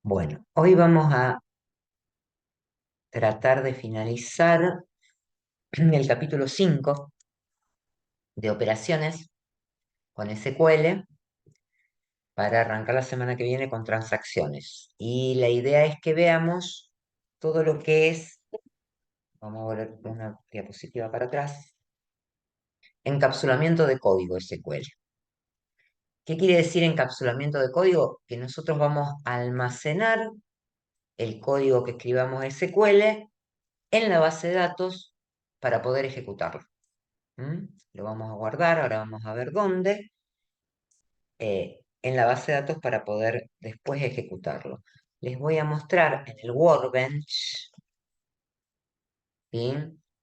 Bueno, hoy vamos a tratar de finalizar el capítulo 5 de operaciones con SQL para arrancar la semana que viene con transacciones. Y la idea es que veamos todo lo que es, vamos a volver una diapositiva para atrás, encapsulamiento de código SQL. ¿Qué quiere decir encapsulamiento de código? Que nosotros vamos a almacenar el código que escribamos SQL en la base de datos para poder ejecutarlo. Lo vamos a guardar, ahora vamos a ver dónde, en la base de datos para poder después ejecutarlo. Les voy a mostrar en el Workbench, ¿sí?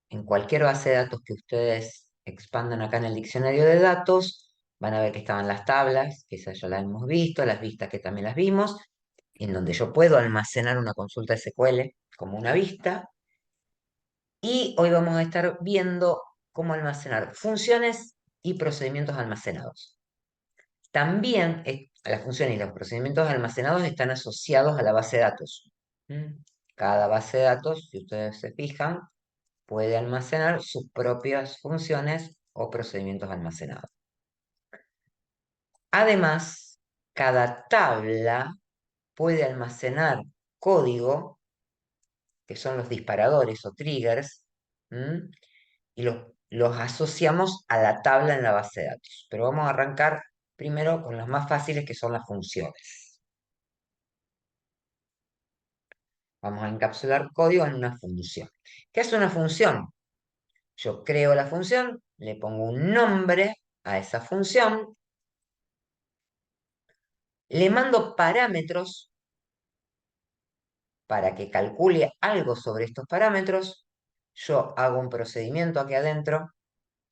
En cualquier base de datos que ustedes expandan acá en el diccionario de datos, van a ver que estaban las tablas, que esas ya las hemos visto, las vistas que también las vimos, en donde yo puedo almacenar una consulta SQL como una vista, y hoy vamos a estar viendo cómo almacenar funciones y procedimientos almacenados. También las funciones y los procedimientos almacenados están asociados a la base de datos. ¿Mm? Cada base de datos, si ustedes se fijan, puede almacenar sus propias funciones o procedimientos almacenados. Además, cada tabla puede almacenar código, que son los disparadores o triggers, y los asociamos a la tabla en la base de datos. Pero vamos a arrancar primero con las más fáciles, que son las funciones. Vamos a encapsular código en una función. ¿Qué es una función? Yo creo la función, le pongo un nombre a esa función, le mando parámetros para que calcule algo sobre estos parámetros. Yo hago un procedimiento aquí adentro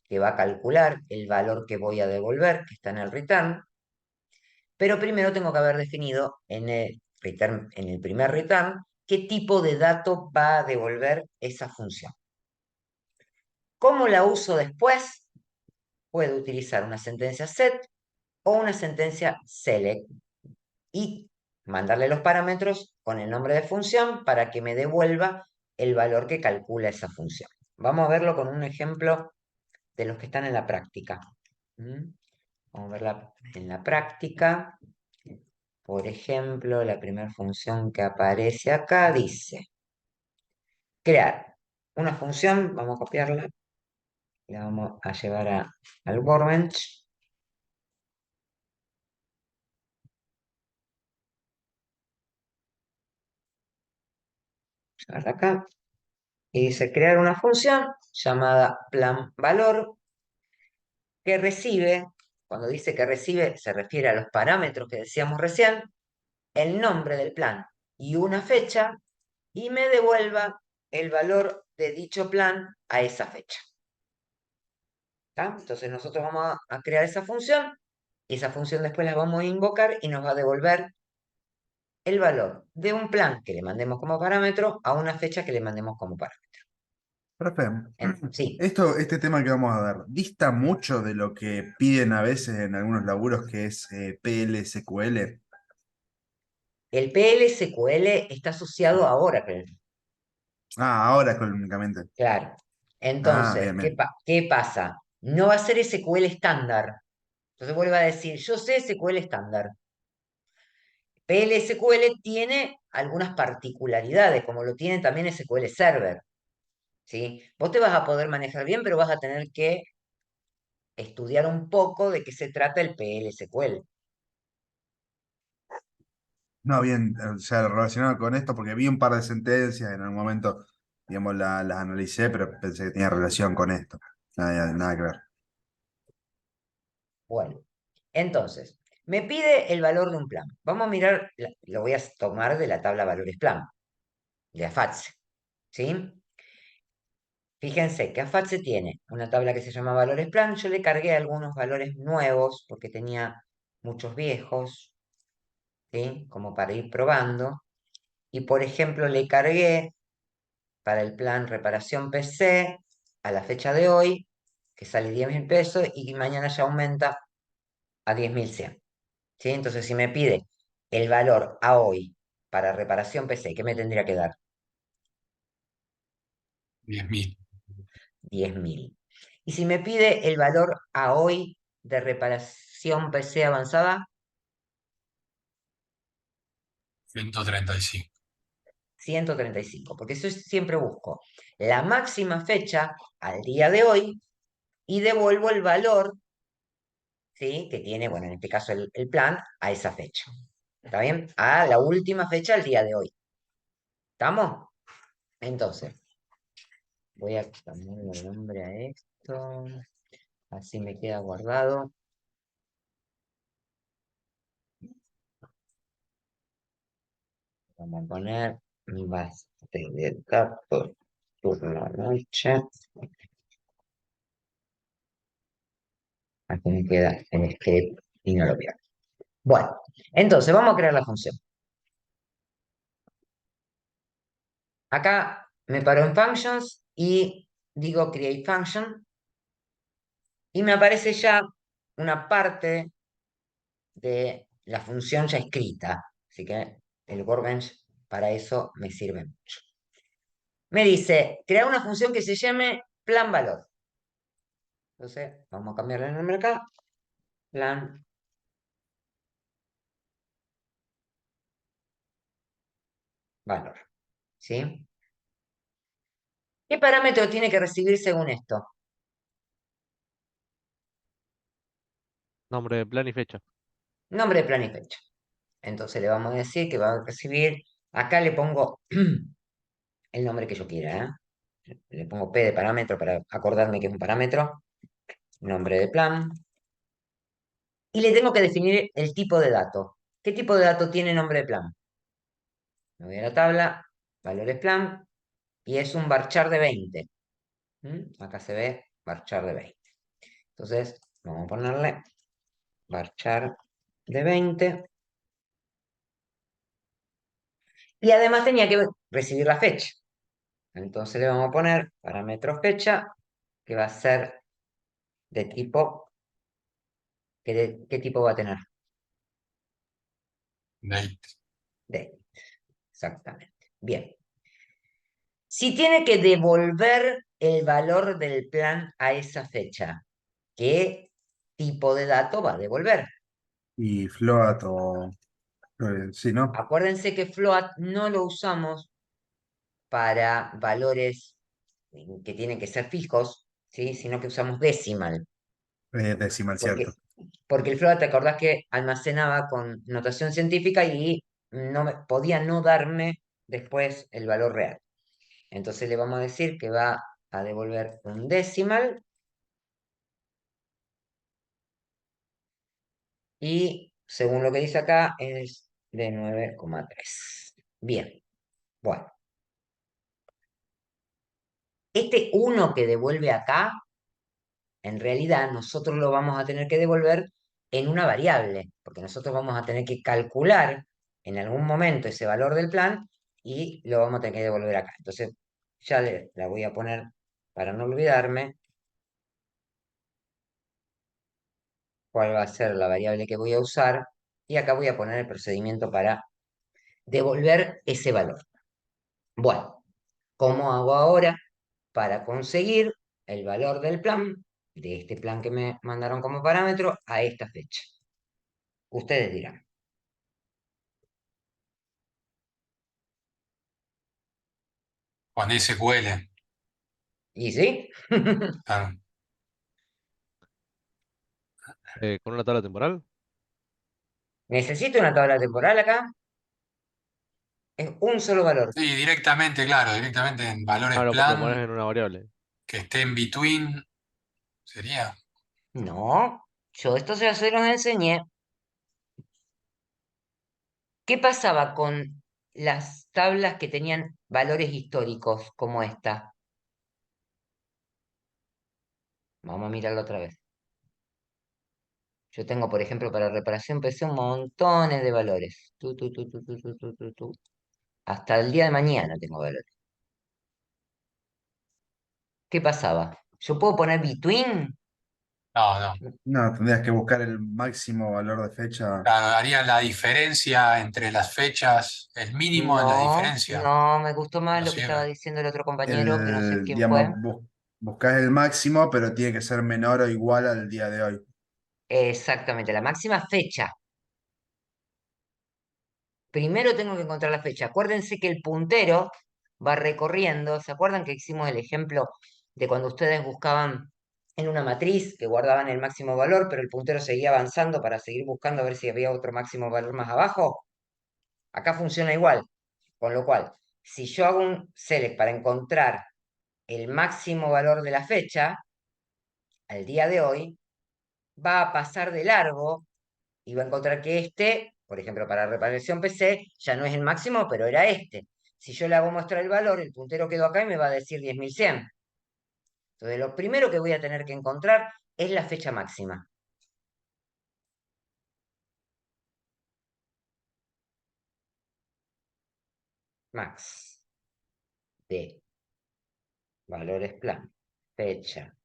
que va a calcular el valor que voy a devolver, que está en el return, pero primero tengo que haber definido en el return, en el primer return, qué tipo de dato va a devolver esa función. ¿Cómo la uso después? Puedo utilizar una sentencia set o una sentencia select y mandarle los parámetros con el nombre de función para que me devuelva el valor que calcula esa función. Vamos a verlo con un ejemplo de los que están en la práctica. Vamos a verla en la práctica. Por ejemplo, la primera función que aparece acá dice crear una función, vamos a copiarla, la vamos a llevar al Workbench. Llevarla acá. Y dice crear una función llamada plan valor que recibe, cuando dice que recibe, se refiere a los parámetros que decíamos recién, el nombre del plan y una fecha, y me devuelva el valor de dicho plan a esa fecha. ¿Tá? Entonces nosotros vamos a crear esa función, y esa función después la vamos a invocar y nos va a devolver el valor de un plan que le mandemos como parámetro a una fecha que le mandemos como parámetro. Profe, Sí, este tema que vamos a dar, dista mucho de lo que piden a veces en algunos laburos que es PLSQL. el PLSQL está asociado a Oracle. Ah, ahora únicamente. Claro. Ah, Entonces, bien, bien. ¿qué pasa? No va a ser SQL estándar. Entonces vuelvo a decir, yo sé SQL estándar. PLSQL tiene algunas particularidades, como lo tiene también SQL Server, ¿sí? Vos te vas a poder manejar bien, pero vas a tener que estudiar un poco de qué se trata el PLSQL. No, bien, o sea, relacionado con esto, porque vi un par de sentencias en algún momento, digamos, las analicé, pero pensé que tenía relación con esto. Nada que ver. Bueno, entonces, me pide el valor de un plan. Vamos a mirar, lo voy a tomar de la tabla valores plan, de AFATSE, ¿sí? Fíjense que AFATSE tiene una tabla que se llama valores plan. Yo le cargué algunos valores nuevos porque tenía muchos viejos, ¿sí? Como para ir probando. Y por ejemplo, le cargué para el plan reparación PC a la fecha de hoy, que sale 10.000 pesos y mañana ya aumenta a 10.100. ¿Sí? Entonces, si me pide el valor a hoy para reparación PC, ¿qué me tendría que dar? 10.000. 10.000. Y si me pide el valor a hoy de reparación PC avanzada, 135. 135, porque eso siempre busco la máxima fecha al día de hoy y devuelvo el valor, ¿sí? Que tiene, bueno, en este caso el plan, a esa fecha. ¿Está bien? A la última fecha al día de hoy. ¿Estamos? Entonces, voy a cambiarle el nombre a esto. Así me queda guardado. Vamos a poner base de datos turno noche. Aquí me queda el script y no lo pierdo. Bueno, entonces vamos a crear la función. Acá me paro en functions y digo create function y me aparece ya una parte de la función ya escrita. Así que el workbench para eso me sirve mucho. Me dice, crear una función que se llame plan valor. Entonces, vamos a cambiarle el nombre acá. Plan valor. ¿Sí? ¿Qué parámetro tiene que recibir según esto? Nombre de plan y fecha. Nombre de plan y fecha. Entonces le vamos a decir que va a recibir, acá le pongo el nombre que yo quiera, ¿eh? Le pongo P de parámetro para acordarme que es un parámetro, nombre de plan, y le tengo que definir el tipo de dato. ¿Qué tipo de dato tiene nombre de plan? Me voy a la tabla, valores plan, y es un varchar de 20. Acá se ve varchar de 20. Entonces, vamos a ponerle varchar de 20. Y además tenía que recibir la fecha. Entonces le vamos a poner parámetro fecha, que va a ser de tipo, ¿qué tipo va a tener? Date. Date. Exactamente. Bien. Si tiene que devolver el valor del plan a esa fecha, ¿qué tipo de dato va a devolver? Y float o. Sí, ¿no? Acuérdense que float no lo usamos para valores que tienen que ser fijos, ¿sí? Sino que usamos decimal. Decimal, Porque, cierto. porque el float, te acordás que almacenaba con notación científica y podía no darme después el valor real. Entonces le vamos a decir que va a devolver un decimal y según lo que dice acá es de 9,3. Bien, bueno. Este uno que devuelve acá, en realidad nosotros lo vamos a tener que devolver en una variable, porque nosotros vamos a tener que calcular en algún momento ese valor del plan y lo vamos a tener que devolver acá. Entonces, ya la voy a poner para no olvidarme cuál va a ser la variable que voy a usar y acá voy a poner el procedimiento para devolver ese valor. Bueno, ¿cómo hago ahora para conseguir el valor del plan, de este plan que me mandaron como parámetro, a esta fecha? Ustedes dirán. Con SQL. ¿Y sí? Ah, Con una tabla temporal. Necesito una tabla temporal acá. Es un solo valor. sí, directamente, claro, directamente en valores Ah, lo pones plan, en una variable. que esté en between, sería. No, yo esto se los enseñé. ¿Qué pasaba con las tablas que tenían valores históricos como esta? Vamos a mirarlo otra vez. Yo tengo, por ejemplo, para reparación PC un montón de valores. Tu. Hasta el día de mañana tengo valores. ¿Qué pasaba? Yo puedo poner between. No, no. No, tendrías que buscar el máximo valor de fecha. Claro, haría la diferencia entre las fechas, el mínimo en la No, diferencia. no, me gustó más No lo que estaba sirve. diciendo el otro compañero, que no sé quién Digamos, fue. buscas el máximo, pero tiene que ser menor o igual al día de hoy. Exactamente, la máxima fecha. Primero tengo que encontrar la fecha. Acuérdense que el puntero va recorriendo. ¿Se acuerdan que hicimos el ejemplo de cuando ustedes buscaban en una matriz que guardaban el máximo valor, pero el puntero seguía avanzando para seguir buscando a ver si había otro máximo valor más abajo? Acá funciona igual. Con lo cual, si yo hago un select para encontrar el máximo valor de la fecha, al día de hoy, va a pasar de largo y va a encontrar que este, por ejemplo, para reparación PC, ya no es el máximo, pero era este. Si yo le hago mostrar el valor, el puntero quedó acá y me va a decir 10.100. Entonces, lo primero que voy a tener que encontrar es la fecha máxima. Max de valores plan. Fecha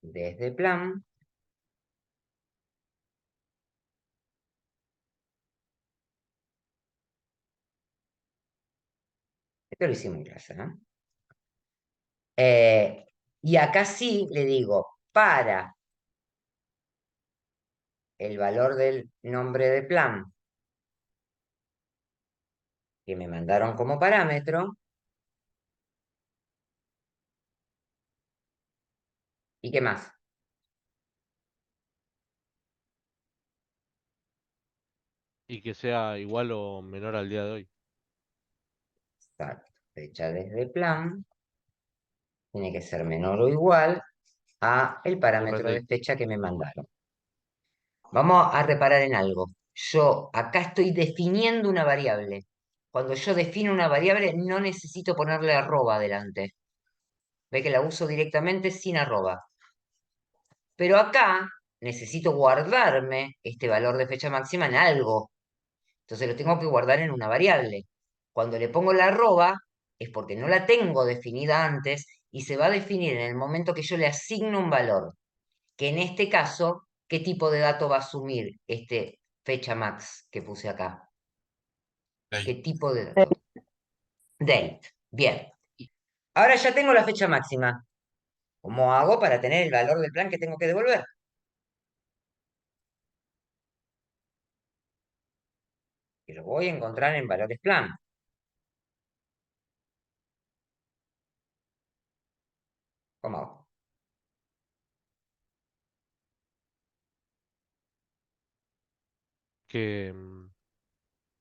desde plan. Esto lo hicimos en clase, ¿no? Y acá sí le digo, para el valor del nombre de plan que me mandaron como parámetro, ¿y qué más? Y que sea igual o menor al día de hoy. Exacto. Fecha desde plan tiene que ser menor o igual a el Siempre es parámetro de date. fecha que me mandaron. Vamos a reparar en algo. Yo acá estoy definiendo una variable. Cuando yo defino una variable, no necesito ponerle arroba adelante. Ve que la uso directamente sin arroba. Pero acá necesito guardarme este valor de fecha máxima en algo. Entonces lo tengo que guardar en una variable. Cuando le pongo la arroba es porque no la tengo definida antes y se va a definir en el momento que yo le asigno un valor. Que en este caso, ¿qué tipo de dato va a asumir este fecha max que puse acá? ¿Qué Ahí. tipo de dato? Date. Bien. Ahora ya tengo la fecha máxima. ¿Cómo hago para tener el valor del plan que tengo que devolver? Que lo voy a encontrar en valores plan. ¿Cómo hago? Que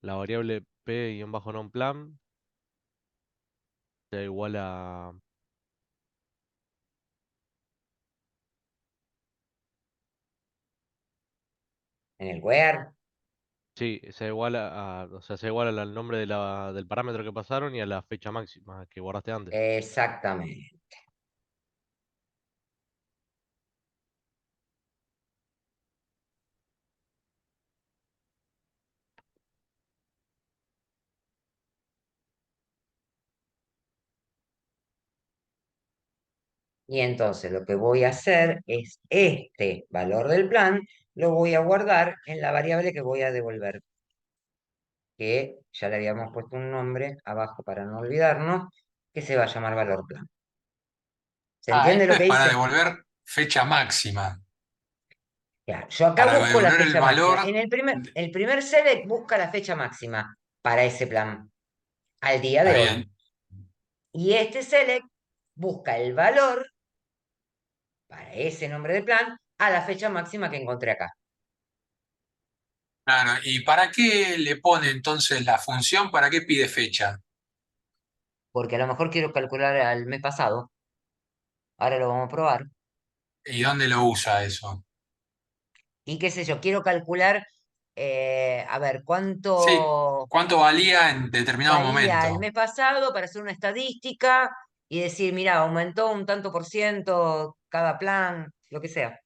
la variable p-non-plan sea igual a. En el where. Sí, sea igual o sea, sea igual al nombre del parámetro que pasaron y a la fecha máxima que guardaste antes. Exactamente. Y entonces lo que voy a hacer es este valor del plan, lo voy a guardar en la variable que voy a devolver, que ya le habíamos puesto un nombre abajo para no olvidarnos, que se va a llamar valor plan. ¿Se Ah, entiende esto lo es que para hice? devolver fecha máxima. Ya, yo acá Para busco la devolver el fecha máxima. valor. El primer select busca la fecha máxima para ese plan al día Está de hoy. bien. Y este select busca el valor para ese nombre de plan a la fecha máxima que encontré acá. Claro. ¿Y para qué le pone entonces la función? ¿Para qué pide fecha? Porque a lo mejor quiero calcular al mes pasado. Ahora lo vamos a probar. ¿Y dónde lo usa eso? Y qué sé yo, quiero calcular, a ver, Sí. cuánto ¿Cuánto valía en determinado valía el momento? mes pasado para hacer una estadística y decir, mira, aumentó un tanto por ciento cada plan, lo que sea,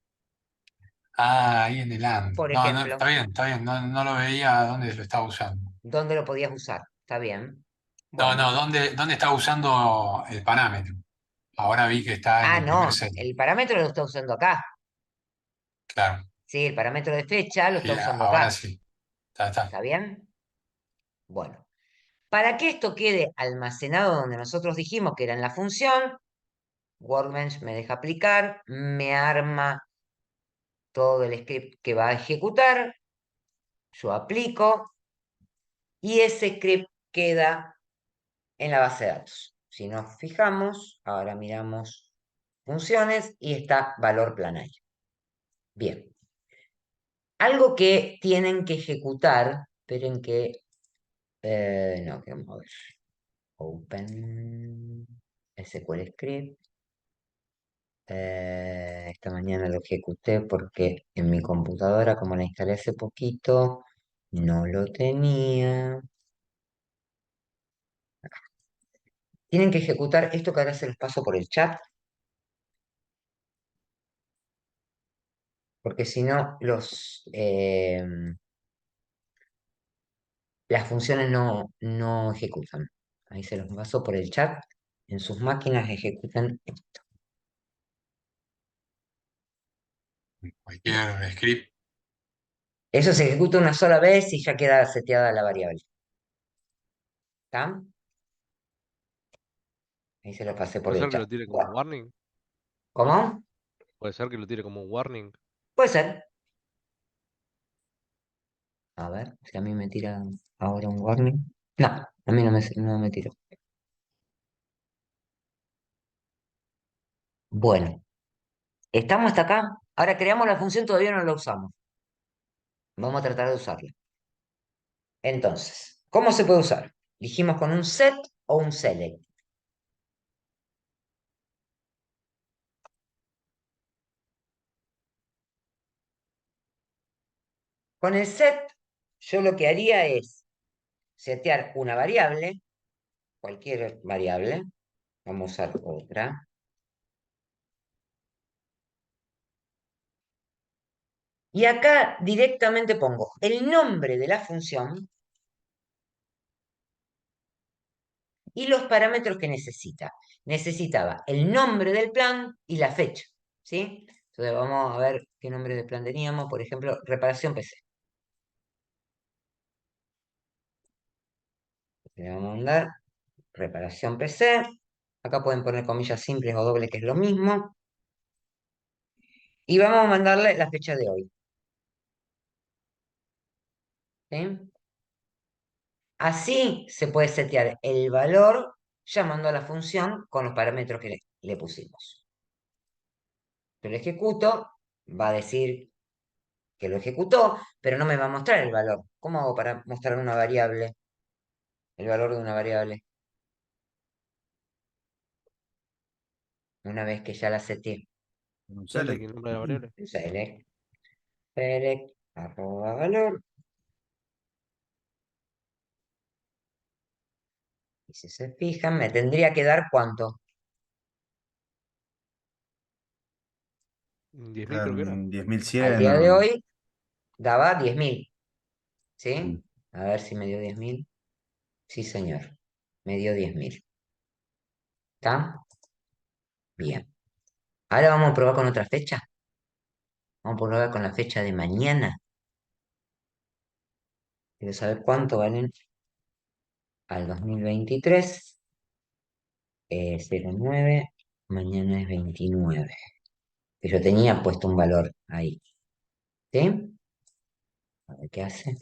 Ah, ahí en el AND. por No, no, ejemplo. está bien, está bien. No, no lo veía dónde lo estaba usando. ¿Dónde lo podías usar? ¿Está bien? No, no, Bueno. ¿dónde estaba usando el parámetro? Ahora vi que está en Ah, el primer no, set. el parámetro lo está usando acá. Claro. ¿Sí? El parámetro de fecha lo Y está usando ahora acá. sí. Está. ¿Está bien? Bueno, para que esto quede almacenado donde nosotros dijimos que era en la función, Workbench me deja aplicar, me arma todo el script que va a ejecutar, yo aplico y ese script queda en la base de datos. Si nos fijamos, ahora miramos funciones y está valor planario. Bien. Algo que tienen que ejecutar, esperen que... no, que vamos a ver. Open SQL Script. Esta mañana lo ejecuté porque en mi computadora, como la instalé hace poquito, no lo tenía. Tienen que ejecutar esto que ahora se los paso por el chat, porque si no, las funciones no ejecutan. Ahí se los paso por el chat. En sus máquinas ejecutan esto. Bien. Cualquier script. Eso se ejecuta una sola vez y ya queda seteada la variable. ¿Está? Ahí se los pasé por ¿Puede el ser que chat. lo tire como un Bueno, warning? ¿cómo? ¿Puede ser que lo tire como un warning? Puede ser. A ver, si a mí me tira ahora un warning. No, a mí no me tiró. Bueno, ¿estamos hasta acá? Ahora creamos la función, todavía no la usamos. Vamos a tratar de usarla. Entonces, ¿cómo se puede usar? Dijimos con un set o un select. Con el set, yo lo que haría es setear una variable, cualquier variable. Vamos a usar otra. Y acá directamente pongo el nombre de la función y los parámetros que necesita. Necesitaba el nombre del plan y la fecha, ¿sí? Entonces vamos a ver qué nombre de plan teníamos. Por ejemplo, reparación PC. Le vamos a mandar reparación PC. Acá pueden poner comillas simples o dobles, que es lo mismo. Y vamos a mandarle la fecha de hoy. ¿Sí? Así se puede setear el valor llamando a la función con los parámetros que le pusimos. Yo lo ejecuto, va a decir que lo ejecutó, pero no me va a mostrar el valor. ¿Cómo hago para mostrar una variable? El valor de una variable. Una vez que ya la seteé. Un Select select. y el nombre de la variable. Select, select, arroba valor. Y si se fijan, me tendría que dar cuánto. 10.000 creo que era. Al 10.100 día de o... hoy daba 10.000. Mm. ¿Sí? A ver si me dio 10.000. Sí, señor. Me dio 10.000. ¿Está? Bien. Ahora vamos a probar con otra fecha. Vamos a probar con la fecha de mañana. Quiero saber cuánto valen al 2023. 09. Mañana es 29. Que yo tenía puesto un valor ahí. ¿Sí? A ver qué hace.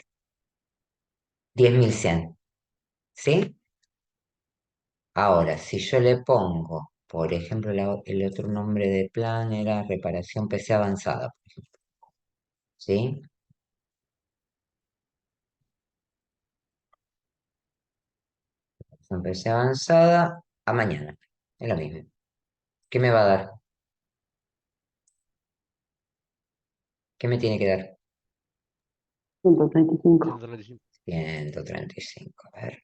10.100. ¿Sí? Ahora, si yo le pongo, por ejemplo, el otro nombre de plan era reparación PC avanzada, por ejemplo. ¿Sí? Reparación PC avanzada a mañana. Es lo mismo. ¿Qué me va a dar? ¿Qué me tiene que dar? 135. 135. 135. A ver.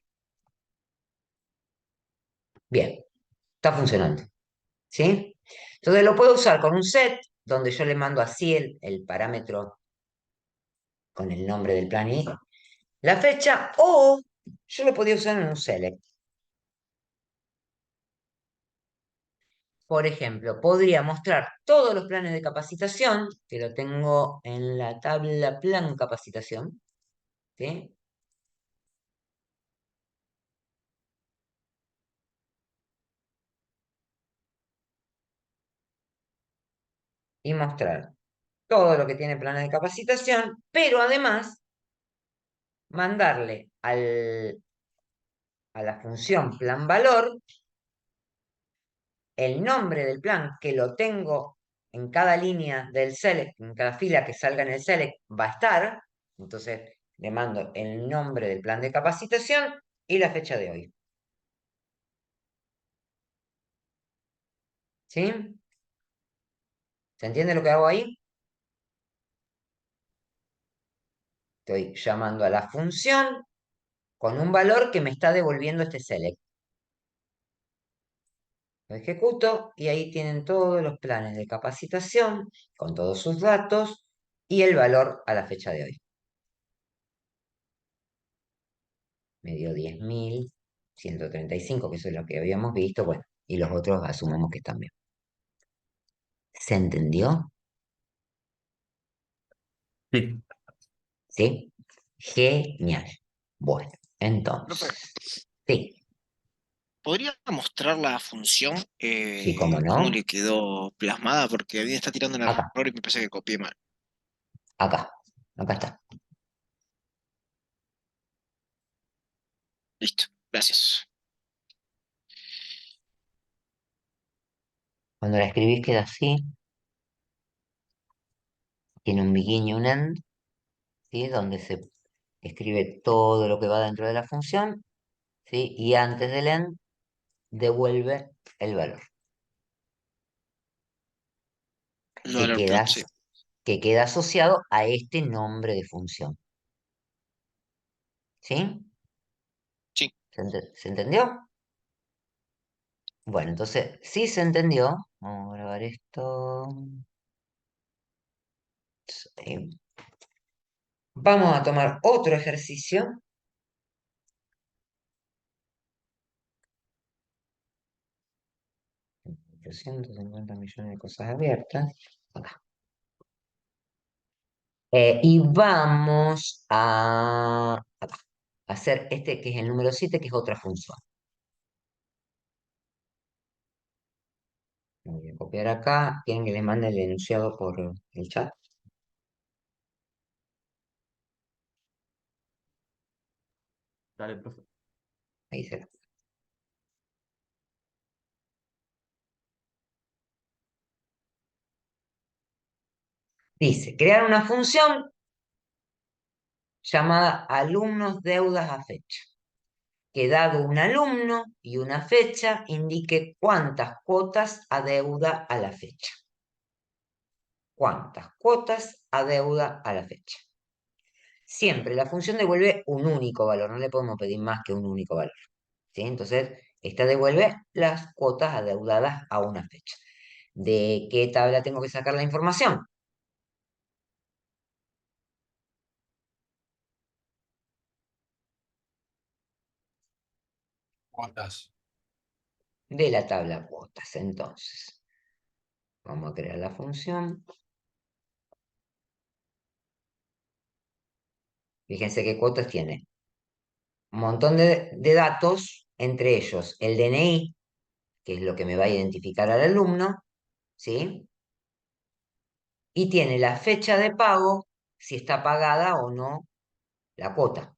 Bien. Está funcionando. ¿Sí? Entonces lo puedo usar con un set donde yo le mando así el parámetro con el nombre del plan y la fecha, o yo lo podía usar en un select. por ejemplo, podría mostrar todos los planes de capacitación, que lo tengo en la tabla plan capacitación, ¿sí? Y mostrar todo lo que tiene planes de capacitación, pero además mandarle a la función plan valor el nombre del plan, que lo tengo en cada línea del select, en cada fila que salga en el select, va a estar. Entonces le mando el nombre del plan de capacitación y la fecha de hoy. ¿Sí? ¿Se entiende lo que hago ahí? Estoy llamando a la función con un valor que me está devolviendo este select. Lo ejecuto y ahí tienen todos los planes de capacitación con todos sus datos y el valor a la fecha de hoy. Me dio 10.135, que eso es lo que habíamos visto, bueno, y los otros asumamos que están bien. ¿Se entendió? Sí. ¿Sí? Genial. Bueno, Profe, entonces, sí, ¿podría mostrar la función, sí, cómo cómo no, le quedó plasmada? Porque a mí me está tirando un acá, error y me parece que copié mal. acá, acá está. Listo, gracias. Cuando la escribís queda así, tiene un begin y un end, ¿sí? Donde se escribe todo lo que va dentro de la función, ¿sí? Y antes del end devuelve el valor, El que valor queda, plan, sí. que queda asociado a este nombre de función, ¿sí? Sí. ¿Se entendió? Bueno, entonces, si se entendió, vamos a grabar esto. Sí. Vamos a tomar otro ejercicio. 850 millones de cosas abiertas. Acá. Y vamos acá, a hacer este que es el número 7, que es otra función. Lo voy a copiar acá. ¿Quieren que les mande el enunciado por el chat? Dale, profe. Ahí será. Dice, crear una función llamada alumnos deudas a fecha, que dado un alumno y una fecha, indique cuántas cuotas adeuda a la fecha. ¿Cuántas cuotas adeuda a la fecha? Siempre la función devuelve un único valor, no le podemos pedir más que un único valor. ¿Sí? Entonces, esta devuelve las cuotas adeudadas a una fecha. ¿De qué tabla tengo que sacar la información? Cuotas. De la tabla cuotas. Entonces, vamos a crear la función. Fíjense qué cuotas tiene. Un montón de datos, entre ellos el DNI, que es lo que me va a identificar al alumno, ¿sí? Y tiene la fecha de pago, si está pagada o no la cuota.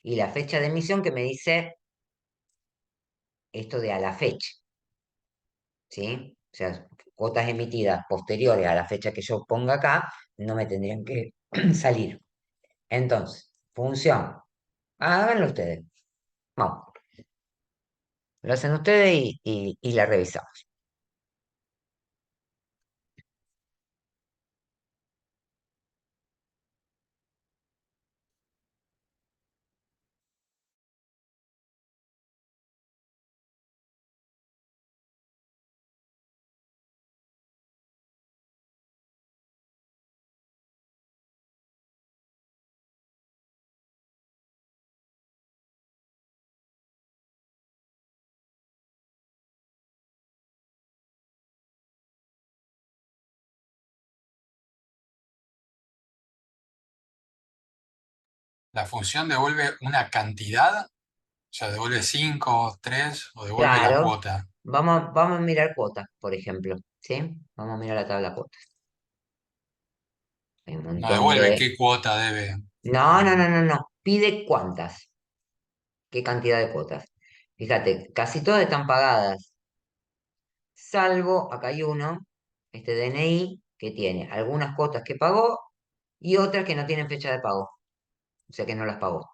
Y la fecha de emisión que me dice esto de a la fecha, ¿sí? O sea, cuotas emitidas posteriores a la fecha que yo ponga acá, no me tendrían que salir. Entonces, función, háganlo ustedes. Vamos, lo hacen ustedes y la revisamos. ¿La función devuelve una cantidad? O sea, ¿devuelve 5, 3 o devuelve la Claro, cuota? vamos a mirar cuotas, por ejemplo, ¿sí? Vamos a mirar la tabla cuotas. Hay un No montón devuelve de... qué cuota debe. No, no, no, no, no. Pide cuántas, qué cantidad de cuotas. Fíjate, casi todas están pagadas, salvo, acá hay uno, este DNI, que tiene algunas cuotas que pagó y otras que no tienen fecha de pago, o sea que no las pagó.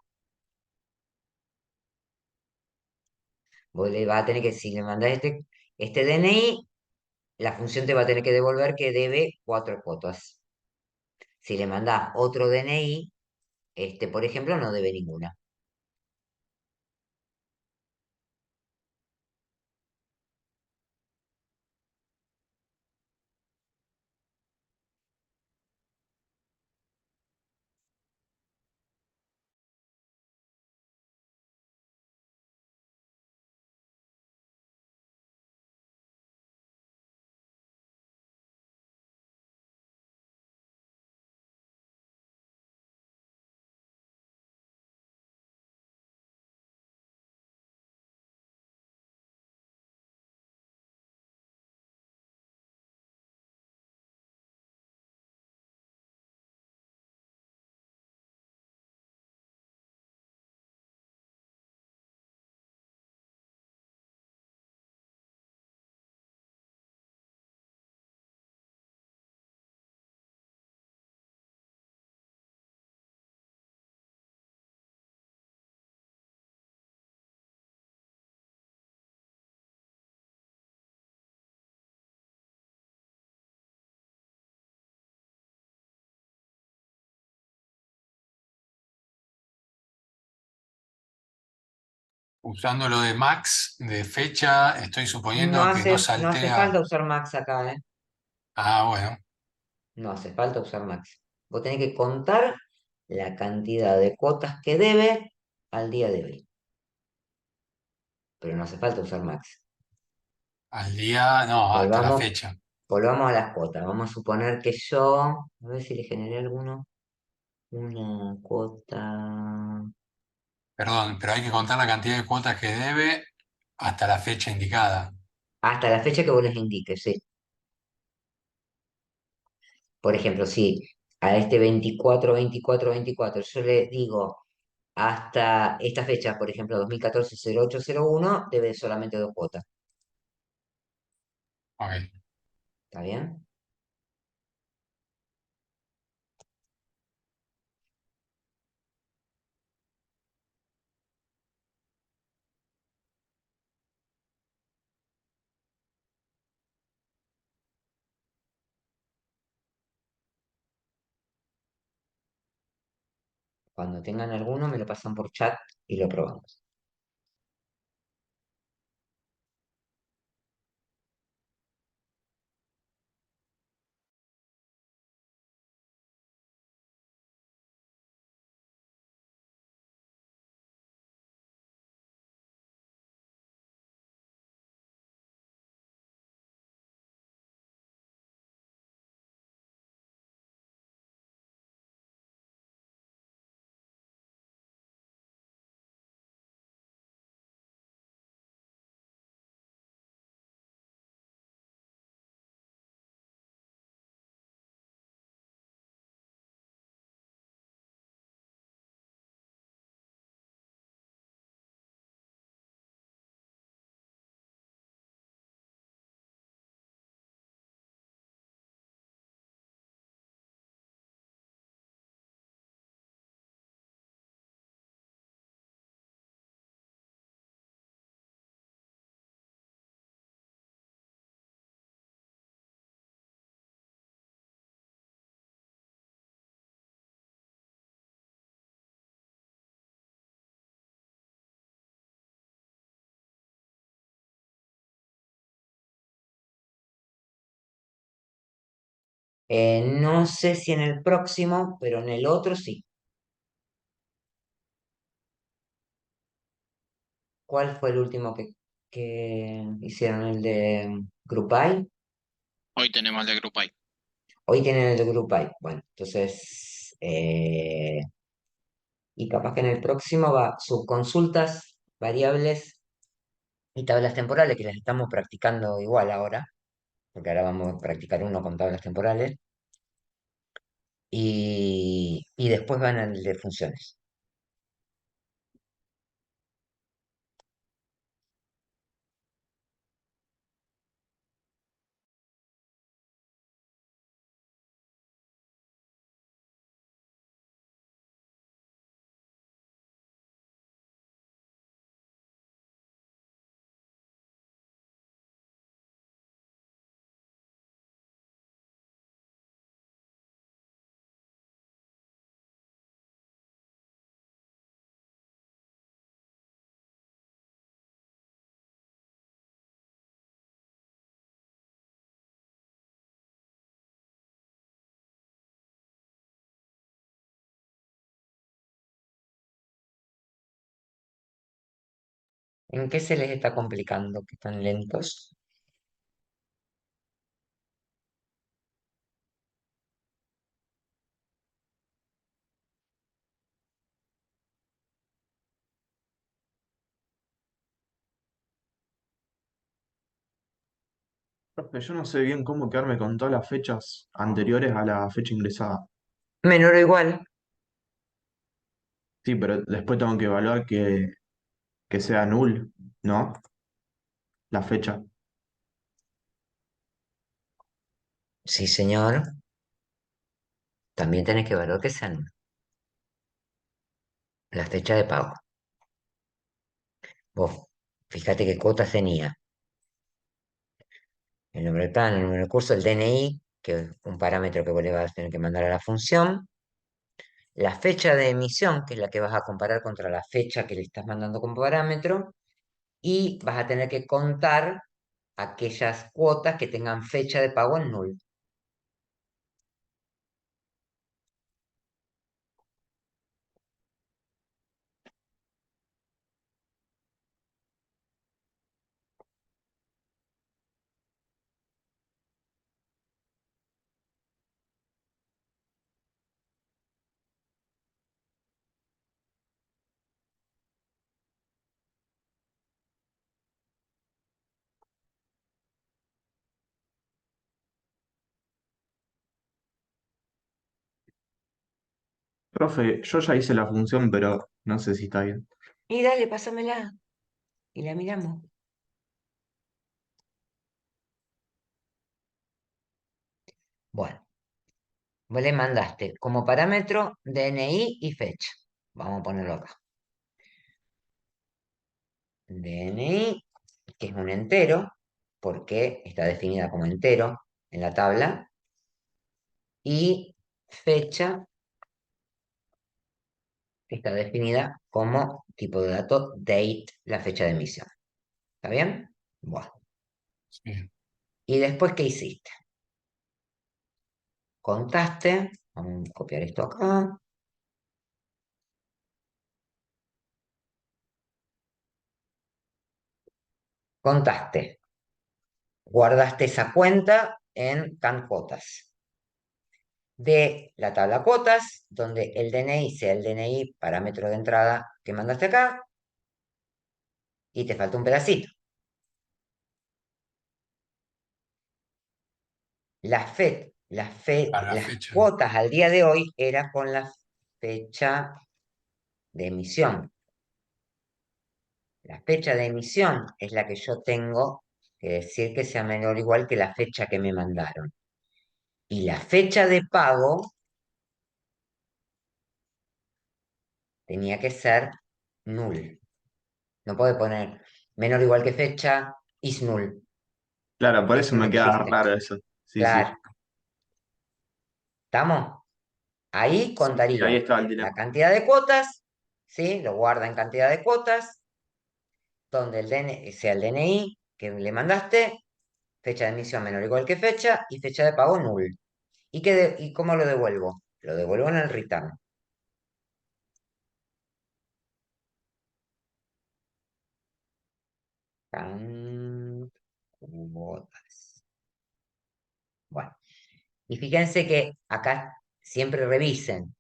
Vos le vas a tener que, si le mandás este DNI, la función te va a tener que devolver que debe 4 cuotas. Si le mandás otro DNI, este, por ejemplo, no debe ninguna. Usando lo de max de fecha, estoy suponiendo que no No hace saltea. falta usar Max acá, ¿eh? Ah, bueno. No hace falta usar Max. Vos tenés que contar la cantidad de cuotas que debe al día de hoy. Pero no hace falta usar Max. Al día, no, hasta la Volvamos, fecha. volvamos a las cuotas. Vamos a suponer que yo, a ver si le generé alguno, una cuota Perdón, pero hay que contar la cantidad de cuotas que debe hasta la fecha indicada. hasta la fecha que vos les indiques, sí. Por ejemplo, si a este 24 yo le digo hasta esta fecha, por ejemplo, 2014-08-01, debe solamente 2 cuotas. Ok. ¿Está bien? Cuando tengan alguno, me lo pasan por chat y lo probamos. No sé si en el próximo, pero en el otro sí. ¿Cuál fue el último que hicieron? ¿El de GroupAI? Hoy tenemos el de GroupAI. Hoy tienen el de GroupAI. Bueno, entonces Y capaz que en el próximo va subconsultas, variables y tablas temporales, que las estamos practicando igual ahora, porque ahora vamos a practicar uno con tablas temporales, y después van al de funciones. ¿En qué se les está complicando que están lentos? Profe, yo no sé bien cómo quedarme con todas las fechas anteriores a la fecha ingresada. Menor o igual. Sí, pero después tengo que evaluar que sea null, ¿no? La fecha. Sí, señor. También tenés que evaluar que sean la fecha de pago. Vos, fíjate qué cuotas tenía. El número del plan, el número del curso, el DNI, que es un parámetro que vos le vas a tener que mandar a la función. La fecha de emisión, que es la que vas a comparar contra la fecha que le estás mandando como parámetro. Y vas a tener que contar aquellas cuotas que tengan fecha de pago en null. Profe, yo ya hice la función, pero no sé si está bien. Y dale, pásamela y la miramos. Bueno, vos le mandaste como parámetro DNI y fecha. Vamos a ponerlo acá. DNI, que es un entero, porque está definida como entero en la tabla, y fecha, que está definida como tipo de dato date, la fecha de emisión. ¿Está bien? Bueno. Sí. ¿Y después qué hiciste? Contaste, vamos a copiar esto acá, contaste, guardaste esa cuenta en CanCotas. De la tabla cuotas, donde el DNI sea el DNI parámetro de entrada que mandaste acá, y te falta un pedacito. Para la Las fecha. cuotas al día de hoy eran con la fecha de emisión. La fecha de emisión es la que yo tengo que decir que sea menor o igual que la fecha que me mandaron. Y la fecha de pago tenía que ser null. No puede poner menor o igual que fecha is null. Claro, por eso Eso no me queda existe. raro eso. Sí, sí. Claro, ¿estamos? Ahí Sí, sí, ahí contaría estaba el la dilema. cantidad de cuotas, ¿sí? Lo guarda en cantidad de cuotas, donde el DNI, sea el DNI que le mandaste, fecha de emisión menor o igual que fecha y fecha de pago null. ¿Y cómo lo devuelvo? Lo devuelvo en el return. Cuotas. Bueno, y fíjense que acá siempre revisen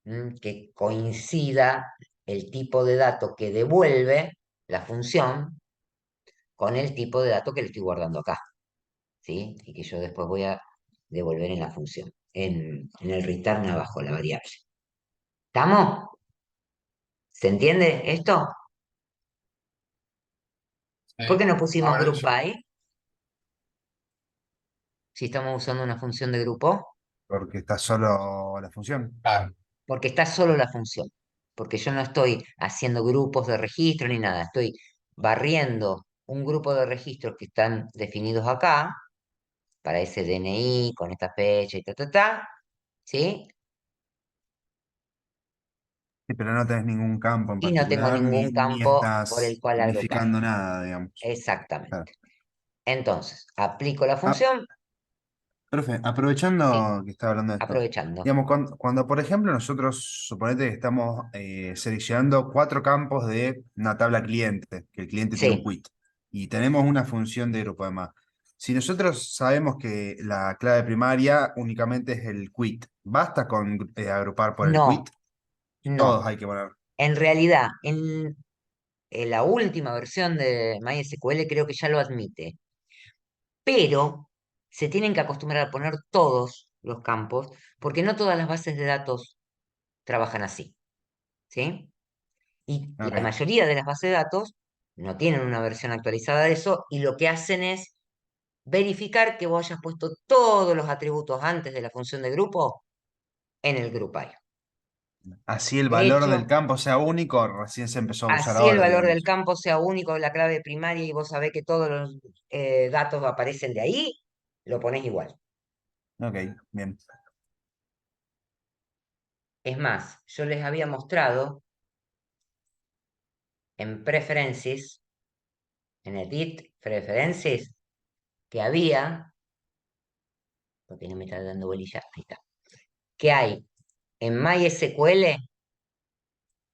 que coincida el tipo de dato que devuelve la función con el tipo de dato que le estoy guardando acá, ¿sí? Y que yo después voy a devolver en la función, en el return abajo, la variable. ¿Estamos? ¿Se entiende esto? ¿Por qué Sí. no pusimos Ahora, group by si estamos usando una función de grupo? porque está solo la función. claro, Porque está solo la función. Porque yo no estoy haciendo grupos de registro ni nada. Estoy barriendo un grupo de registros que están definidos acá, para ese DNI, con esta fecha y ¿sí? Sí, pero no tenés ningún campo en Y no tengo particular, ningún ni campo por el estás cual agrupar. unificando nada, digamos. Exactamente. Claro. Entonces, aplico la Ah, función, profe, sí, aprovechando que está hablando de esto, aprovechando. digamos, cuando, por ejemplo nosotros suponete que estamos seleccionando 4 campos de una tabla cliente, que el cliente tiene un Sí, quit, y tenemos una función de grupo además. Si nosotros sabemos que la clave primaria únicamente es el quit, ¿basta con agrupar por el quit? no, Todos no. hay que poner. En realidad, en la última versión de MySQL creo que ya lo admite, pero se tienen que acostumbrar a poner todos los campos, porque no todas las bases de datos trabajan así, ¿sí? Y la Ok. mayoría de las bases de datos no tienen una versión actualizada de eso y lo que hacen es verificar que vos hayas puesto todos los atributos antes de la función de grupo en el grupario. Así el De valor del hecho, campo sea único, recién se empezó a usar así el ahora, valor del digamos. campo sea único, la clave primaria y vos sabés que todos los datos aparecen de ahí, lo pones igual. Ok, bien. Es más, yo les había mostrado en Preferences, en Edit Preferences, que había, porque no me está dando bolilla, ahí está, que hay en MySQL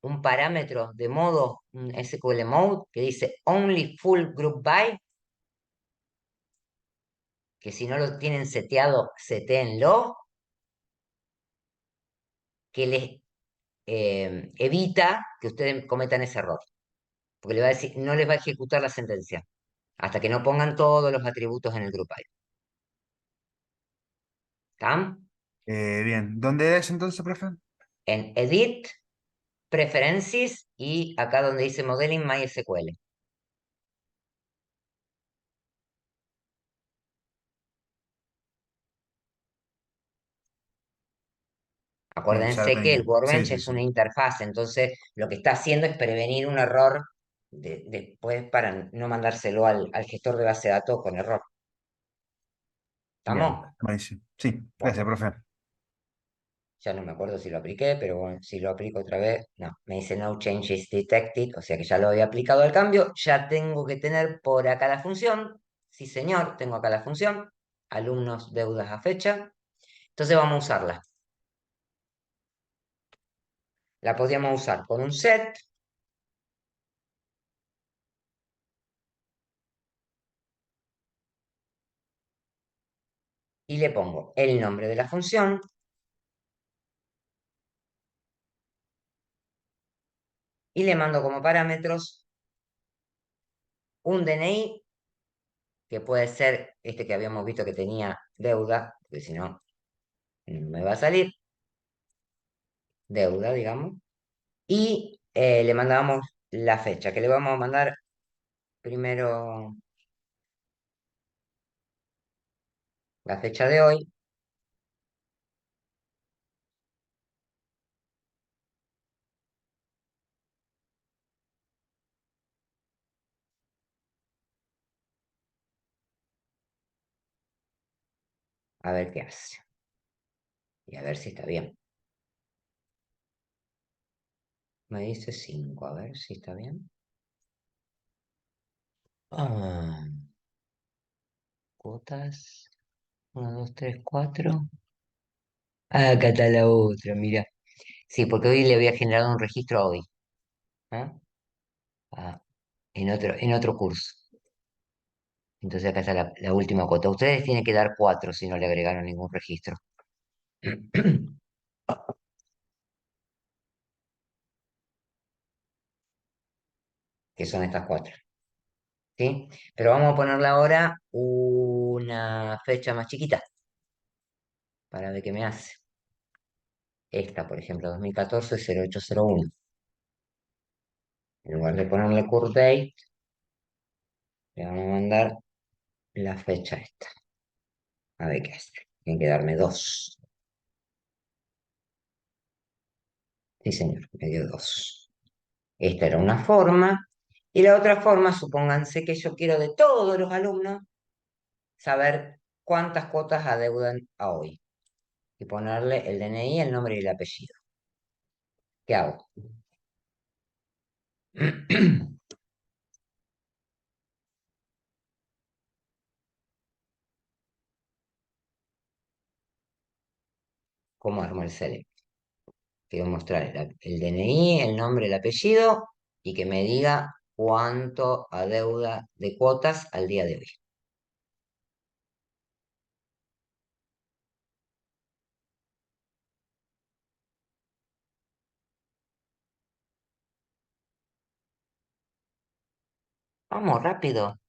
un parámetro de modo, un SQL Mode, que dice Only Full Group By, que si no lo tienen seteado, setéenlo, que les evita que ustedes cometan ese error. Porque le va a decir, no les va a ejecutar la sentencia hasta que no pongan todos los atributos en el group by. ¿Está? Bien. ¿Dónde es entonces, profe? En Edit, Preferences y acá donde dice Modeling MySQL. Bien, ya lo Acuérdense que el tenía. Sí, Workbench sí, es sí. una interfaz, entonces lo que está haciendo es prevenir un error después para no mandárselo al gestor de base de datos con error. Bien, ¿Estamos? buenísimo. Sí, Bueno, gracias, profe. ya no me acuerdo si lo apliqué, pero bueno, si lo aplico otra vez, no, me dice no changes detected, o sea que ya lo había aplicado al cambio, ya tengo que tener por acá la función, sí señor, tengo acá la función, alumnos, deudas a fecha, entonces vamos a usarla. La podríamos usar con un set, y le pongo el nombre de la función, y le mando como parámetros un DNI, que puede ser este que habíamos visto que tenía deuda, porque si no, no me va a salir, deuda, digamos, y le mandamos la fecha, que le vamos a mandar primero la fecha de hoy, a ver qué hace, y a ver si está bien. Me dice 5, a ver si está bien. Ah, cuotas, 1, 2, 3, 4. Ah, acá está la otra, mira. Sí, porque hoy le había generado un registro hoy. ¿Ah? Ah, en otro curso. Entonces acá está la última cuota. Ustedes tienen que dar 4 si no le agregaron ningún registro. que son estas cuatro. ¿Sí? Pero vamos a ponerle ahora una fecha más chiquita para ver qué me hace. Esta, por ejemplo, 2014-0801. En lugar de ponerle current date, le vamos a mandar la fecha esta. A ver qué hace. Tienen que darme dos. Sí, señor, me dio dos. Esta era una forma. Y la otra forma, supónganse que yo quiero de todos los alumnos saber cuántas cuotas adeudan a hoy. Y ponerle el DNI, el nombre y el apellido. ¿Qué hago? ¿Cómo armo el select? Quiero mostrar el DNI, el nombre, el apellido y que me diga cuánto adeuda de cuotas al día de hoy. Vamos, rápido.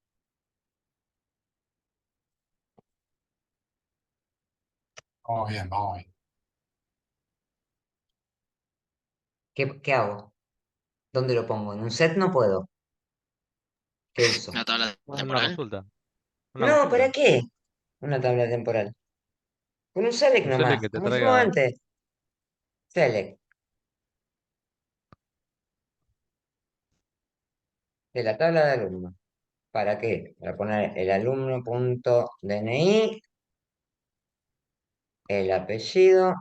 Vamos bien, vamos bien. ¿Qué hago? ¿Dónde lo pongo? ¿En un set no puedo? ¿Qué uso? La tabla Bueno, una temporal. consulta. Una No, ¿para consulta. qué? Una tabla temporal. Con un select Un select nomás, que te como hicimos traiga. antes. Select de la tabla de alumnos. ¿Para qué? Para poner el alumno.dni, el apellido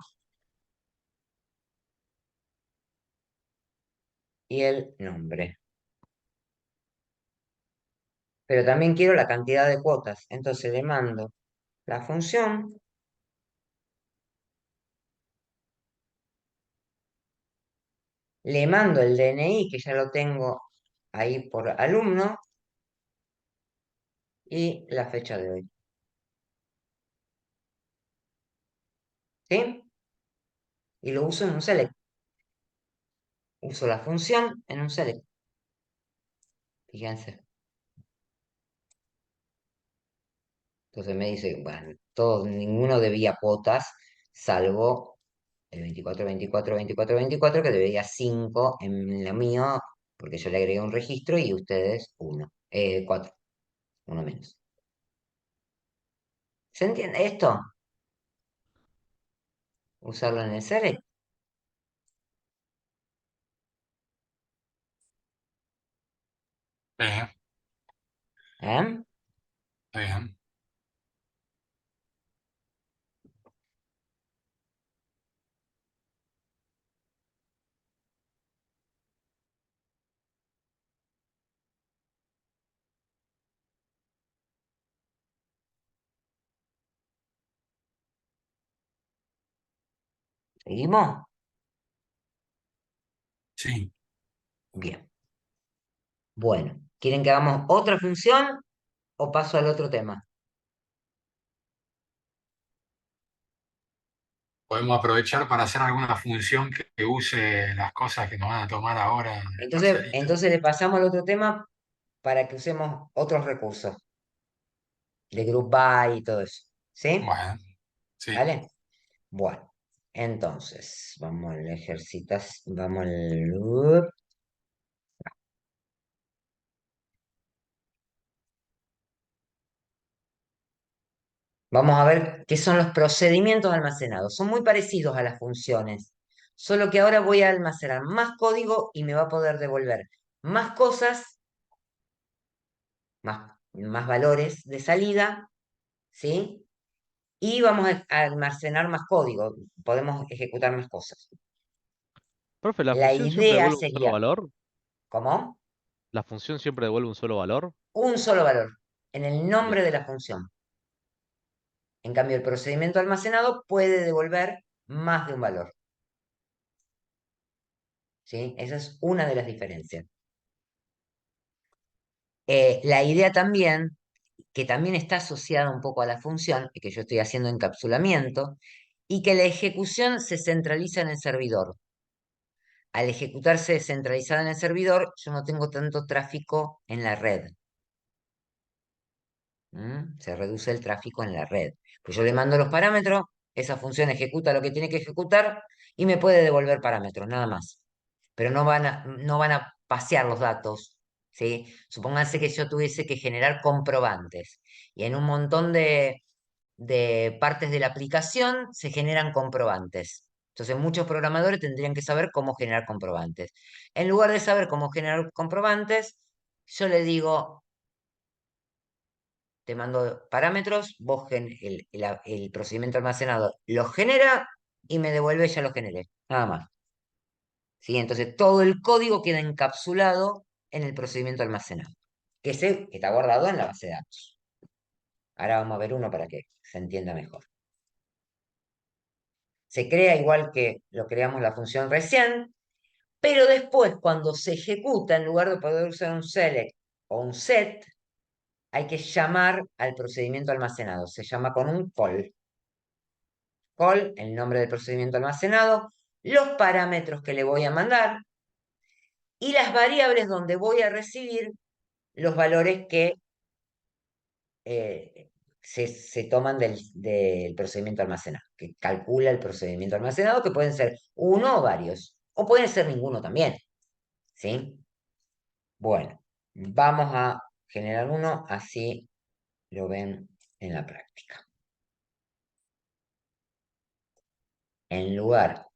y el nombre. Pero también quiero la cantidad de cuotas. Entonces le mando la función, le mando el DNI, que ya lo tengo ahí por alumno, y la fecha de hoy. ¿Sí? Y lo uso en un select. Uso la función en un select. Fíjense. Entonces me dice, bueno, ninguno debía cuotas, salvo el 24, 24, 24, 24, que debía 5 en lo mío, porque yo le agregué un registro y ustedes 1. 4, uno menos. ¿Se entiende esto? Usarlo en el select. Sí, ¿Eh? está bien. ¿Seguimos? Sí. Bien. Bueno, ¿quieren que hagamos otra función o paso al otro tema? Podemos aprovechar para hacer alguna función que use las cosas que nos van a tomar ahora en el Entonces, parcialito. entonces le pasamos al otro tema para que usemos otros recursos de group by y todo eso. ¿Sí? Bueno, sí. ¿Vale? Bueno, entonces, vamos al ejercitas, vamos al... Vamos a ver qué son los procedimientos almacenados. Son muy parecidos a las funciones, solo que ahora voy a almacenar más código y me va a poder devolver más cosas, más valores de salida, ¿sí? Y vamos a almacenar más código, podemos ejecutar más cosas. Profe, ¿la La función siempre idea devuelve un solo sería, valor? ¿cómo? ¿La función siempre devuelve un solo valor? Un solo valor en el Bien. nombre de la función. En cambio, el procedimiento almacenado puede devolver más de un valor, ¿sí? Esa es una de las diferencias. La idea también, que también está asociada un poco a la función, y que yo estoy haciendo encapsulamiento, y que la ejecución se centraliza en el servidor. Al ejecutarse centralizada en el servidor, yo no tengo tanto tráfico en la red. Se reduce el tráfico en la red. Pues yo le mando los parámetros, esa función ejecuta lo que tiene que ejecutar y me puede devolver parámetros, nada más. Pero no van a pasear los datos, ¿sí? Supónganse que yo tuviese que generar comprobantes y en un montón de partes de la aplicación se generan comprobantes. Entonces muchos programadores tendrían que saber cómo generar comprobantes. En lugar de saber cómo generar comprobantes, yo le digo, te mando parámetros, vos el procedimiento almacenado lo genera y me devuelve, ya lo generé, nada más. ¿Sí? Entonces todo el código queda encapsulado en el procedimiento almacenado, que está guardado en la base de datos. Ahora vamos a ver uno para que se entienda mejor. Se crea igual que lo creamos la función recién, pero después cuando se ejecuta, en lugar de poder usar un select o un set, hay que llamar al procedimiento almacenado. Se llama con un call. Call, el nombre del procedimiento almacenado, los parámetros que le voy a mandar y las variables donde voy a recibir los valores que se toman del procedimiento almacenado, que calcula el procedimiento almacenado, que pueden ser uno o varios, o pueden ser ninguno también, ¿sí? Bueno, vamos a generar uno, así lo ven en la práctica. En lugar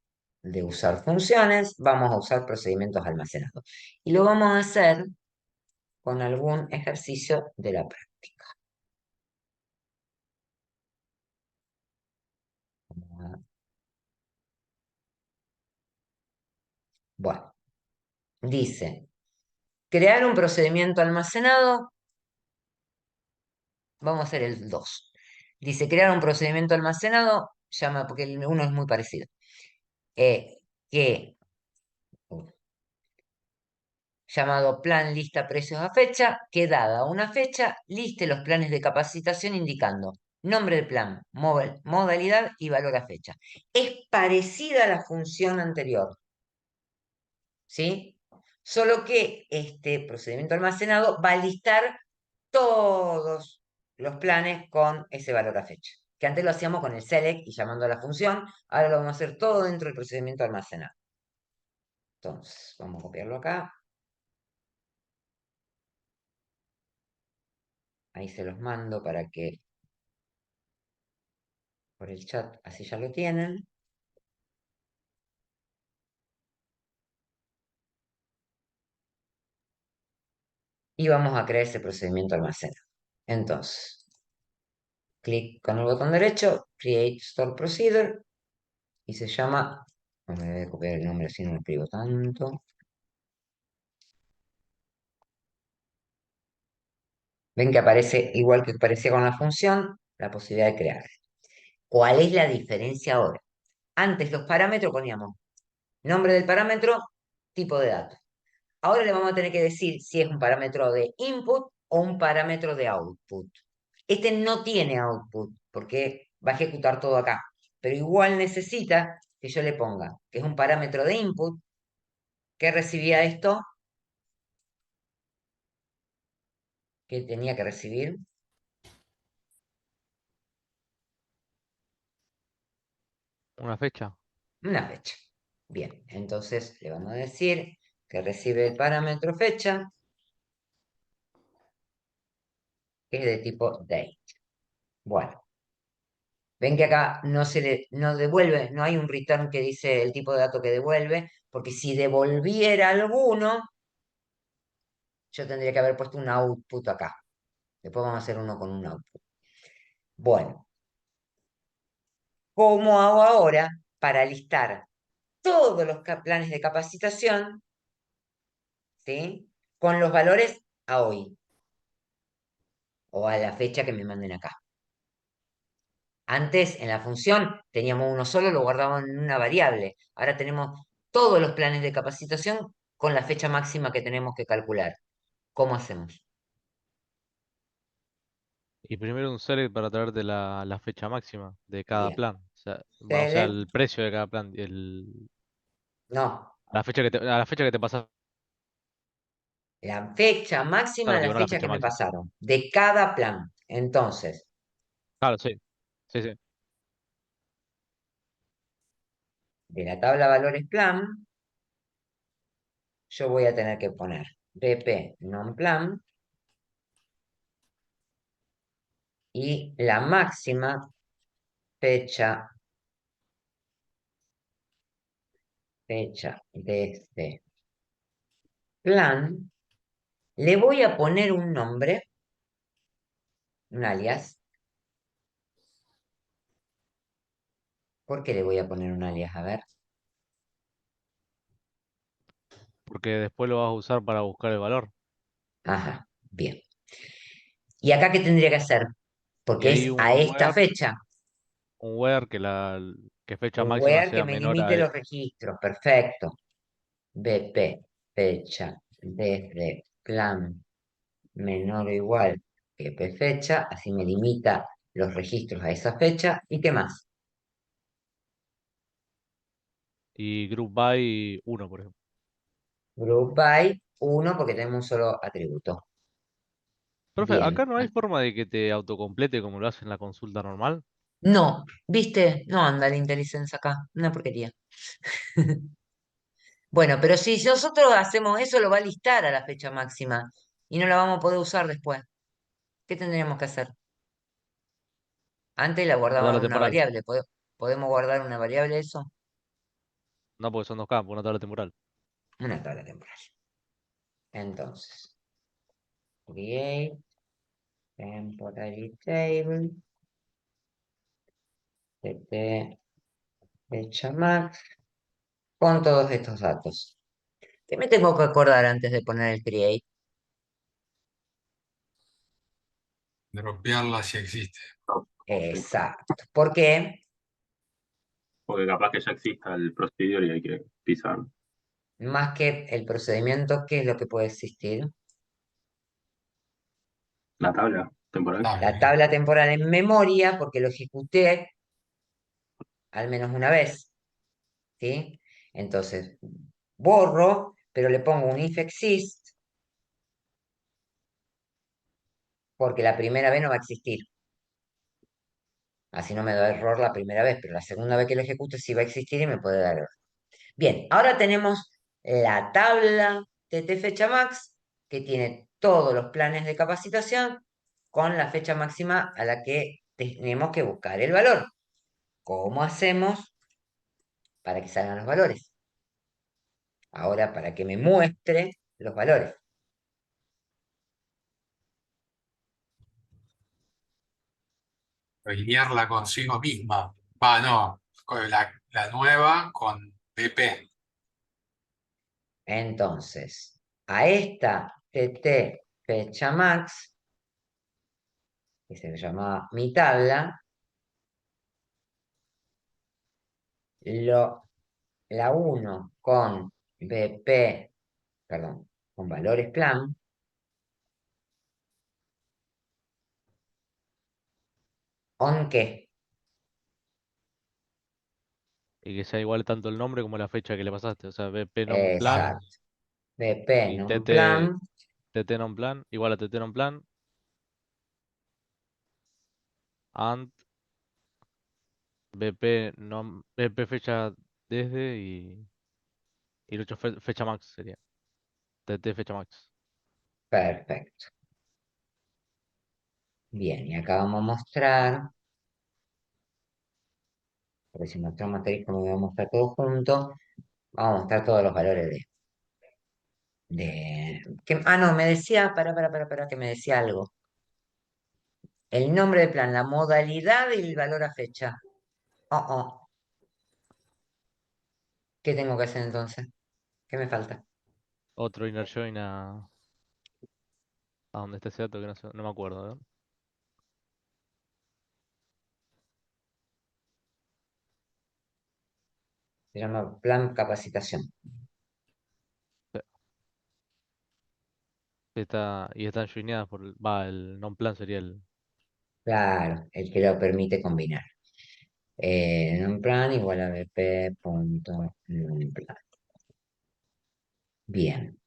de usar funciones, vamos a usar procedimientos almacenados. Y lo vamos a hacer con algún ejercicio de la práctica. Bueno, dice, crear un procedimiento almacenado, vamos a hacer el 2. Dice, crear un procedimiento almacenado, llama, porque el 1 es muy parecido, que llamado plan lista precios a fecha, que dada una fecha, liste los planes de capacitación indicando nombre del plan, modalidad y valor a fecha. Es parecida a la función anterior, ¿sí? Solo que este procedimiento almacenado va a listar todos los planes con ese valor a fecha. Que antes lo hacíamos con el select y llamando a la función, ahora lo vamos a hacer todo dentro del procedimiento almacenado. Entonces, vamos a copiarlo acá. Ahí se los mando para que por el chat, así ya lo tienen. Y vamos a crear ese procedimiento almacenado. Entonces, clic con el botón derecho, Create Store Procedure, y se llama, no me voy a copiar el nombre así no lo escribo tanto. Ven que aparece igual que aparecía con la función, la posibilidad de crear. ¿Cuál es la diferencia ahora? Antes los parámetros poníamos nombre del parámetro, tipo de datos. Ahora le vamos a tener que decir si es un parámetro de input o un parámetro de output. Este no tiene output porque va a ejecutar todo acá, pero igual necesita que yo le ponga que es un parámetro de input que recibía esto que tenía que recibir Una fecha. una fecha. Bien, entonces le vamos a decir que recibe el parámetro fecha, que es de tipo date. Bueno, ven que acá no devuelve, no hay un return que dice el tipo de dato que devuelve, porque si devolviera alguno, yo tendría que haber puesto un output acá. Después vamos a hacer uno con un output. Bueno, ¿cómo hago ahora para listar todos los planes de capacitación, ¿sí? Con los valores a hoy o a la fecha que me manden acá? Antes, en la función, teníamos uno solo, lo guardábamos en una variable. Ahora tenemos todos los planes de capacitación con la fecha máxima que tenemos que calcular. ¿Cómo hacemos? Y primero un select para traerte la fecha máxima de cada Bien. plan. O sea, el Select, precio de cada plan. no. A la fecha que te pasa, La fecha máxima es la digo, no la fecha fecha que me máxima. pasaron, de cada plan. Entonces, Claro, sí. Sí, sí. de la tabla valores plan, yo voy a tener que poner BP non plan y la máxima fecha de este plan, le voy a poner un nombre, un alias. ¿Por qué le voy a poner un alias? A ver. Porque después lo vas a usar para buscar el valor. Ajá, bien. ¿Y acá qué tendría que hacer? Y Porque hay es a esta fecha. un where que fecha Un máxima where que sea me menor limite a... los registros. Perfecto. BP, fecha desde plan menor o igual que P fecha. Así me limita los registros a esa fecha. ¿Y qué más? Y group by uno por ejemplo. Group by 1 porque tenemos un solo atributo. Profe, Bien. acá no hay forma de que te autocomplete como lo hace en la consulta normal. No, ¿viste? No anda la IntelliSense acá. Una porquería. Bueno, pero si nosotros hacemos eso, lo va a listar a la fecha máxima y no la vamos a poder usar después. ¿Qué tendríamos que hacer? Antes la Una guardaban tabla en una temporal. variable. ¿Podemos guardar una variable eso? No, porque son dos campos, una tabla temporal. Una tabla temporal. Entonces, create temporary table, tt fecha max, con todos estos datos. ¿Qué me tengo que acordar antes de poner el create? Dropearla si existe. No, sí. Exacto. ¿Por qué? Porque capaz que ya exista el procedure y hay que pisar Más que el procedimiento, ¿qué es lo que puede existir? la tabla temporal. La Tabla. tabla temporal en memoria, porque lo ejecuté al menos una vez, ¿sí? Entonces, borro, pero le pongo un if exist, porque la primera vez no va a existir. Así no me da error la primera vez, pero la segunda vez que lo ejecute sí va a existir y me puede dar error. Bien, ahora tenemos la tabla TT fecha max, que tiene todos los planes de capacitación con la fecha máxima a la que tenemos que buscar el valor. ¿Cómo hacemos para que salgan los valores? Ahora, para que me muestre los valores. Alinearla consigo misma. Va, no. Con la nueva con BP. Entonces, a esta TT fecha max, que se llama mi tabla, lo, la uno con BP, perdón, con valores plan, ¿on qué? Y que sea igual tanto el nombre como la fecha que le pasaste. O sea, BP non plan Exacto. BP y non plan, TT non plan igual a TT non plan and BP fecha desde y el 8 fecha max sería. TT fecha max. perfecto. Bien, y acá vamos a mostrar, porque si mostramos matriz, como vamos a mostrar todo junto, vamos a mostrar todos los valores no, me decía, para, que me decía algo. El nombre de plan, la modalidad y el valor a fecha. Oh. ¿Qué tengo que hacer entonces? ¿Qué me falta? Otro inner join a donde esté ese dato que no me acuerdo, ¿no? Se llama plan capacitación. Sí. Y están joineadas el non plan sería el. Claro, el que lo permite combinar. Un plan igual a bp punto plan. Bien.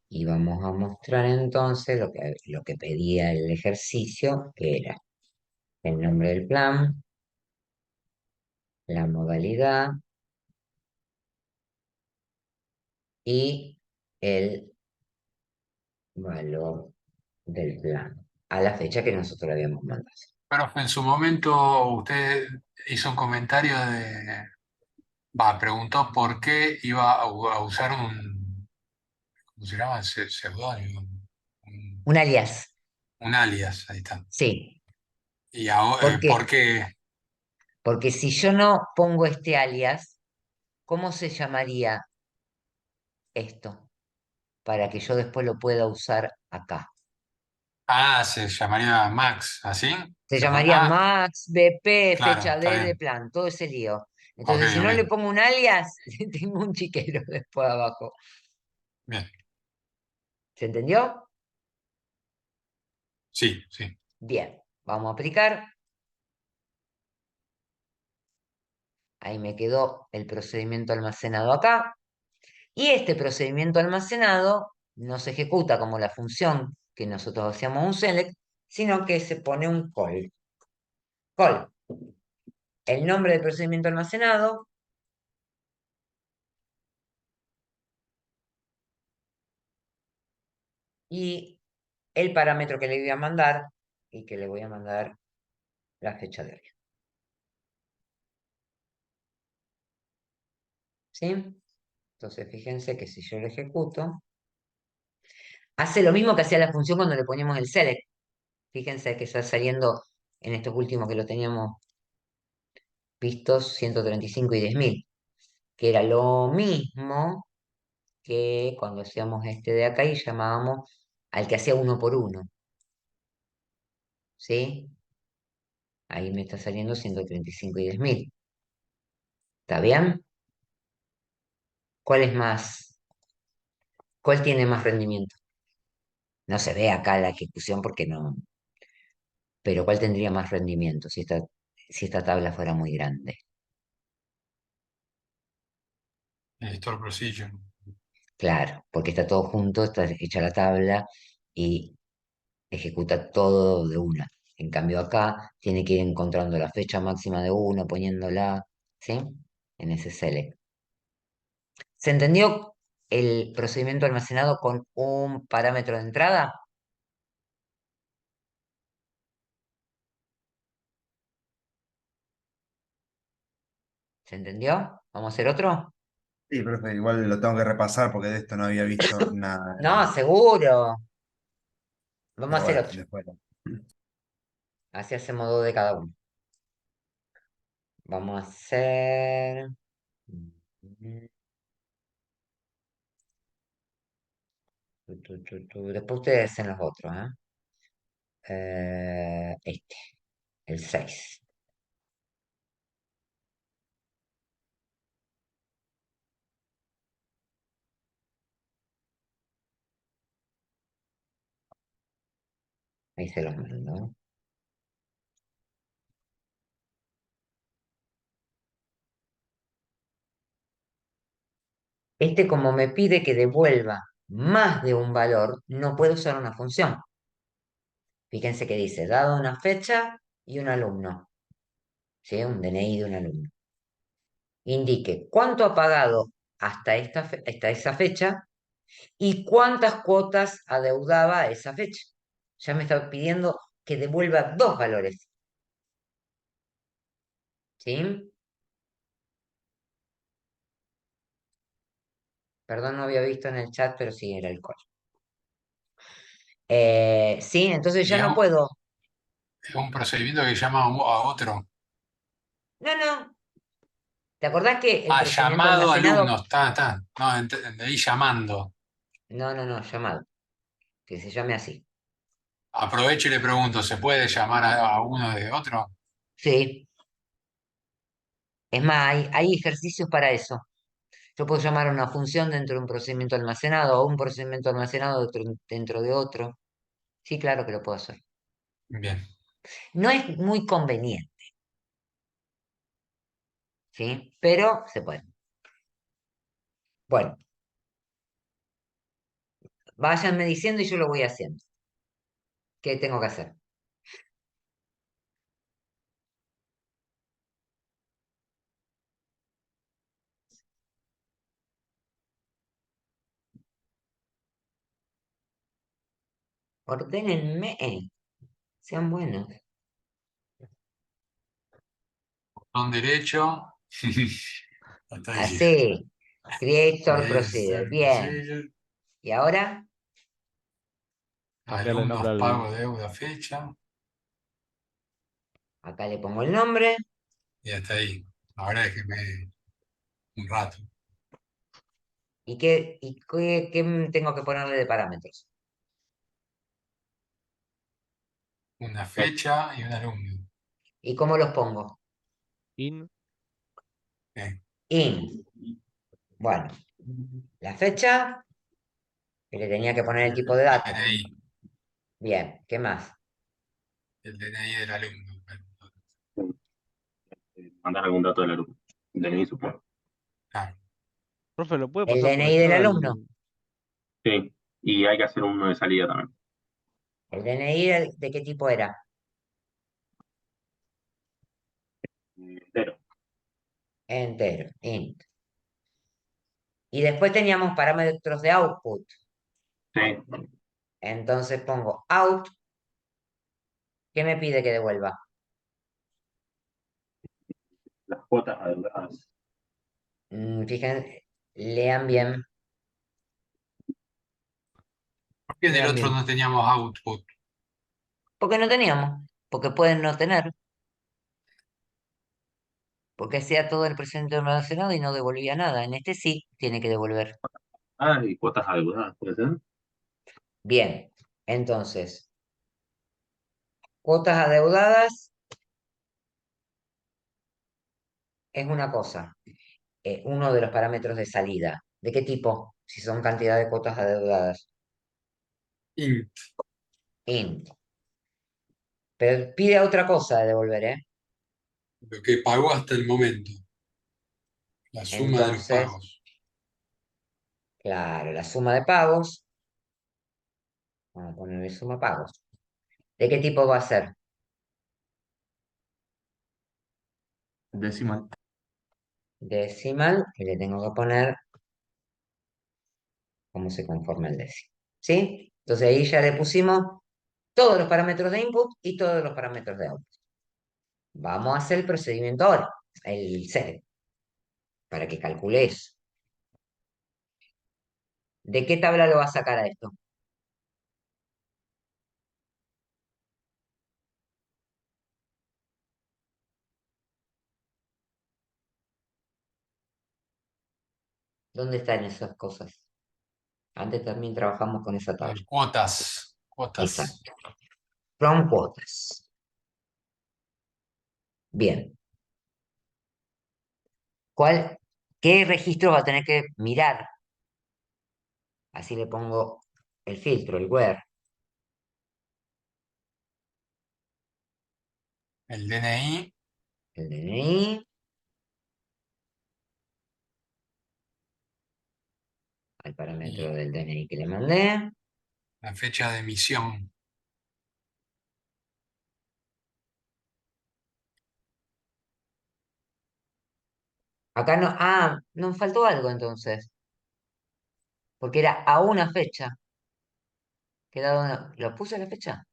Y vamos a mostrar entonces lo que pedía el ejercicio, que era el nombre del plan, la modalidad y el valor del plan, a la fecha que nosotros le habíamos mandado. Profe, en su momento usted hizo un comentario preguntó por qué iba a usar ¿cómo se llama? Seudónimo, Un alias, un alias, ahí está. sí. Y ahora, ¿Por ¿por qué? qué? Porque si yo no pongo este alias, ¿cómo se llamaría esto? Para que yo después lo pueda usar acá. Ah, se llamaría Max, ¿así? Se llamaría Ah, Max, BP, claro, fecha está D de bien. plan, todo ese lío. Ok, Entonces, si no le ok. pongo un alias, tengo un chiquero después abajo. Bien. ¿Se entendió? Sí, sí. Bien, vamos a aplicar. Ahí me quedó el procedimiento almacenado acá. Y este procedimiento almacenado no se ejecuta como la función que nosotros hacíamos un select, sino que se pone un call. Call, el nombre del procedimiento almacenado y el parámetro que le voy a mandar y que le voy a mandar la fecha de hoy. ¿Sí? Entonces fíjense que si yo lo ejecuto, hace lo mismo que hacía la función cuando le poníamos el select. Fíjense que está saliendo en estos últimos que lo teníamos vistos 135 y 10.000, que era lo mismo que cuando hacíamos este de acá y llamábamos al que hacía uno por uno. ¿Sí? Ahí me está saliendo 135 y 10.000. ¿Está bien? ¿Cuál es más? ¿Cuál tiene más rendimiento? No se ve acá la ejecución porque no. Pero ¿cuál tendría más rendimiento si esta tabla fuera muy grande? El store procedure. Claro, porque está todo junto, está hecha la tabla y ejecuta todo de una. En cambio acá tiene que ir encontrando la fecha máxima de uno, poniéndola, ¿sí? En ese select. ¿Se entendió el procedimiento almacenado con un parámetro de entrada? ¿Se entendió? ¿Vamos a hacer otro? Sí, profe, igual lo tengo que repasar porque de esto no había visto nada. No, seguro. Vamos a Pero hacer bueno, otro. después. Así hacemos dos de cada uno. Vamos a hacer... Después ustedes hacen los otros, ¿eh? Este, el 6. Ahí se los mando. Este, como me pide que devuelva más de un valor, no puedo usar una función. Fíjense que dice, dado una fecha y un alumno, ¿sí? Un DNI de un alumno. Indique cuánto ha pagado hasta esa fecha y cuántas cuotas adeudaba a esa fecha. Ya me está pidiendo que devuelva dos valores, ¿sí? Perdón, no había visto en el chat, pero sí era el call. Sí, entonces Y ya no puedo. es un procedimiento que llama a otro. No, no. ¿Te acordás que el Ah, procedimiento llamado almacenado... alumno, está. No, entendí llamando. No, no, no, llamado. Que se llame así. Aprovecho y le pregunto, ¿se puede llamar a uno de otro? Sí. Es más, hay ejercicios para eso. Yo puedo llamar a una función dentro de un procedimiento almacenado o un procedimiento almacenado dentro de otro. Sí, claro que lo puedo hacer. Bien. No es muy conveniente, ¿sí? Pero se puede. Bueno, Váyanme diciendo y yo lo voy haciendo. ¿Qué tengo que hacer? Ordénenme, sean buenos. Botón derecho. Hasta ahí. Así. Creator Procedure. Creator Bien. procedure. ¿Y ahora? Cambiarle el nombre Alumnos, pago, al. deuda, fecha. Acá le pongo el nombre. Y hasta ahí. Ahora déjeme un rato. ¿Y qué tengo que ponerle de parámetros? Una fecha y un alumno. ¿Y cómo los pongo? In. Bien. In. Bueno, la fecha, que le tenía que poner el tipo de El datos. DNI. Bien, ¿qué más? El DNI del alumno. Mandar algún dato del alumno. DNI, supongo. Claro. Profe, ¿lo puede El pasar por el DNI del chat alumno. Sí. Y hay que hacer uno de salida también. ¿El DNI de qué tipo era? Entero. Entero, int. Y después teníamos parámetros de output. Sí. Entonces pongo out. ¿Qué me pide que devuelva? Las cuotas adeudadas. Fíjense, lean bien. ¿Por qué en el Lean otro bien. no teníamos output? Porque no teníamos. Porque pueden no tener. Porque hacía todo el presente almacenado y no devolvía nada. En este sí tiene que devolver. Ah, y cuotas adeudadas, ¿puede ser? Bien. Entonces, cuotas adeudadas es una cosa. Uno de los parámetros de salida. ¿De qué tipo? Si son cantidad de cuotas adeudadas. Int. Int. Pero pide otra cosa de devolver, ¿eh? Lo que pagó hasta el momento. La suma de los Entonces, pagos. claro, la suma de pagos. Vamos a ponerle suma pagos. ¿De qué tipo va a ser? Decimal. Decimal, y le tengo que poner cómo se conforma el décimo. ¿Sí? Entonces ahí ya le pusimos todos los parámetros de input y todos los parámetros de output. Vamos a hacer el procedimiento ahora, el set, para que calcule eso. ¿De qué tabla lo va a sacar a esto? ¿Dónde están esas cosas? Antes también trabajamos con esa tabla. Cuotas. Cuotas. Exacto. From cuotas. Bien. ¿Qué registros va a tener que mirar? Así le pongo el filtro, el where, El DNI el DNI, al parámetro y del DNI que le mandé. la fecha de emisión. Acá no, nos faltó algo entonces, porque era a una fecha. ¿Lo puse la fecha?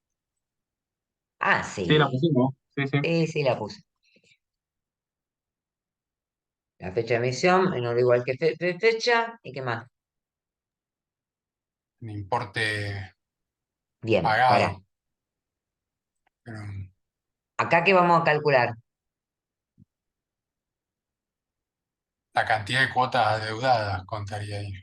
Ah, Sí, la sí, pusimos. Sí, sí. sí, la puse. La fecha de emisión, menor o igual que fecha, ¿y qué más? Un importe Bien, para. pagado. Pero ¿Acá qué vamos a calcular? la cantidad de cuotas adeudadas contaría ahí.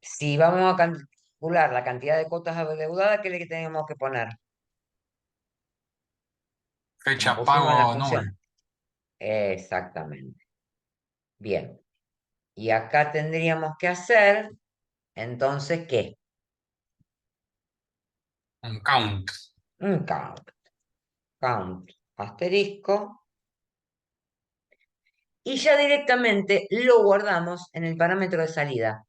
Si vamos a calcular la cantidad de cuotas adeudadas, ¿qué le tenemos que poner? Como Fecha pusimos en la pago función. null. Exactamente. Bien. Y acá tendríamos que hacer, entonces, ¿qué? Un count. Un count. Count asterisco. Y ya directamente lo guardamos en el parámetro de salida.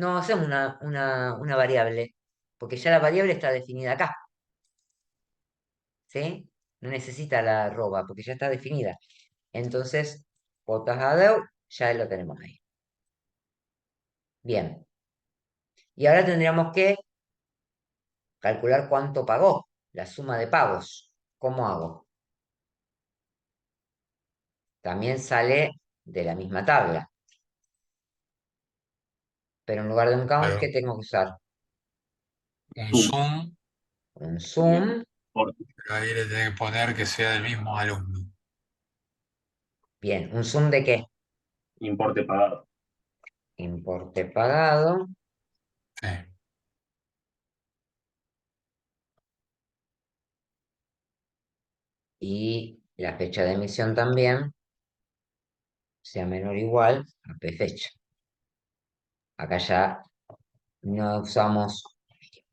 No, hacemos una variable, porque ya la variable está definida acá, ¿sí? No necesita la arroba, porque ya está definida. Entonces, cuotas ADEU, ya lo tenemos ahí. Bien. Y ahora tendríamos que calcular cuánto pagó, la suma de pagos. ¿Cómo hago? También sale de la misma tabla, pero en lugar de un count, ¿qué Claro, tengo que usar? un Zoom. zoom, Un zoom. pero ahí le tenés que poner que sea del mismo alumno. Bien, ¿un zoom de qué? Importe pagado. Importe pagado. Sí. Y la fecha de emisión también sea menor o igual a p fecha. Acá ya no usamos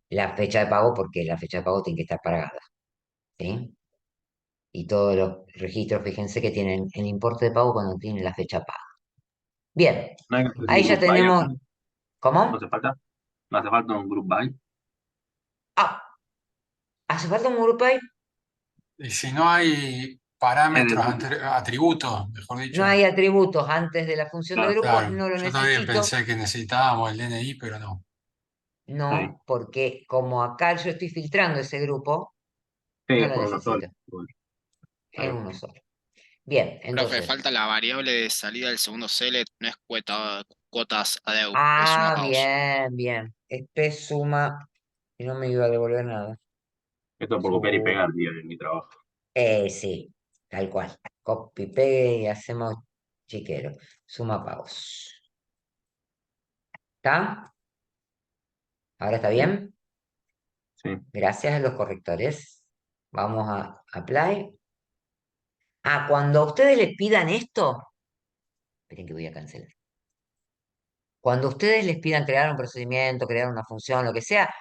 la fecha de pago porque la fecha de pago tiene que estar pagada, ¿sí? Y todos los registros, fíjense que tienen el importe de pago cuando tienen la fecha paga. Bien, No hay que hacer un ahí ya group by tenemos, acá. No ¿cómo? hace falta. No hace falta un group by. Ah, ¿hace falta un grupo ahí? Y si no hay Es parámetros, del- atributos, mejor No dicho. hay atributos antes de la función de claro, grupo, Claro, no lo yo también necesito. pensé que necesitábamos el DNI, pero no. ahí. No, porque como acá yo estoy filtrando ese grupo, Sí, no es lo por uno solo. necesito. Bueno, está Es bien. uno solo. Bien, Profe, entonces. falta la variable de salida del segundo select, no es cuotas ADEU, es suma Ah, pagos. bien, bien. Este suma y no me iba a devolver nada. Esto por copiar y Su, pegar, tío, en mi trabajo. sí, tal cual. Copy, pegue y hacemos chiquero. Suma pagos. ¿Está? ¿Ahora está Sí, bien? sí. Gracias a los correctores. Vamos a apply. Ah, cuando a ustedes les pidan esto, esperen que voy a cancelar. Cuando ustedes les pidan crear un procedimiento, crear una función, lo que sea,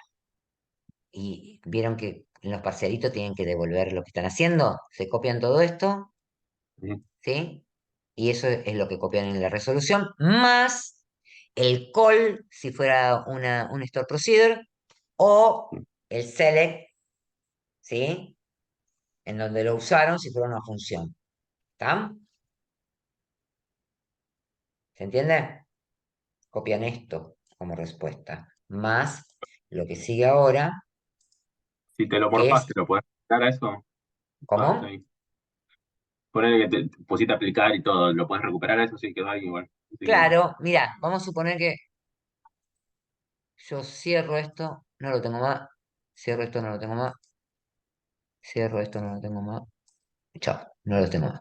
y vieron que en los parcialitos tienen que devolver lo que están haciendo, se copian todo esto, Sí. ¿sí? Y eso es lo que copian en la resolución, más el call, si fuera un store procedure, o el select, ¿sí? En donde lo usaron si fuera una función. ¿Está? ¿Se entiende? Copian esto como respuesta, más lo que sigue ahora, Si te lo que morfás, es, ¿te lo puedes aplicar a eso? Ah, está ¿cómo? ahí. Ponele que te pusiste a aplicar y todo, ¿lo puedes recuperar a eso? Sí, quedó ahí igual. Así que, Claro, mira, vamos a suponer que yo cierro esto, no lo tengo más, cierro esto, no lo tengo más, cierro esto, no lo tengo más, chao, no lo tengo más.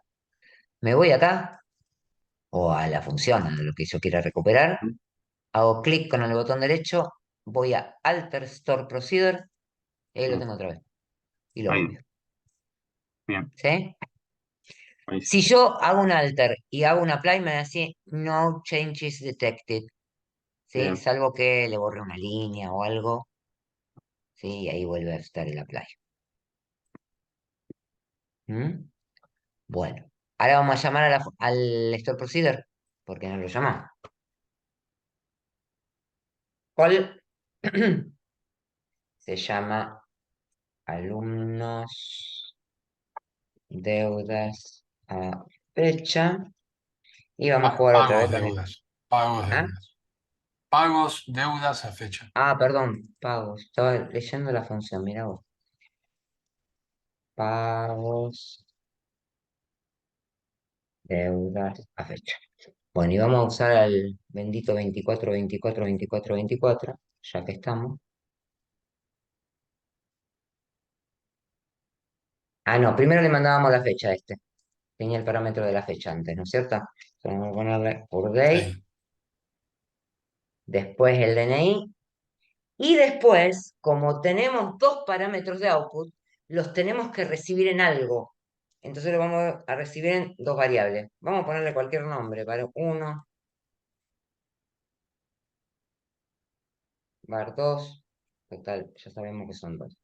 Me voy acá, o a la función, a lo que yo quiera recuperar, hago clic con el botón derecho, voy a Alter Store Procedure, y ahí lo tengo otra vez, y lo ahí, copio. bien, ¿Sí? buenísimo. Si yo hago un alter y hago un apply, me dice no changes detected, ¿sí? Bien, Salvo que le borre una línea o algo, ¿sí? Y ahí vuelve a estar el apply. ¿Mm? Bueno, ahora vamos a llamar al store procedure, porque no lo llamamos. ¿Cuál se llama alumnos, deudas a fecha? Y vamos a jugar otra vez Pagos, con esto. deudas. Pagos, ¿Ah? deudas. Pagos, deudas a fecha. Ah, perdón, pagos. Estaba leyendo la función, mira vos. Pagos, deudas a fecha. Bueno, y vamos a usar al bendito 24, 24, 24, 24, ya que estamos. Ah, no, primero le mandábamos la fecha a este. Tenía el parámetro de la fecha antes, ¿no es cierto? Entonces vamos a ponerle por date, Sí. después el DNI, y después, como tenemos dos parámetros de output, los tenemos que recibir en algo. Entonces lo vamos a recibir en dos variables. Vamos a ponerle cualquier nombre, para uno, var 2, total, ya sabemos que son dos.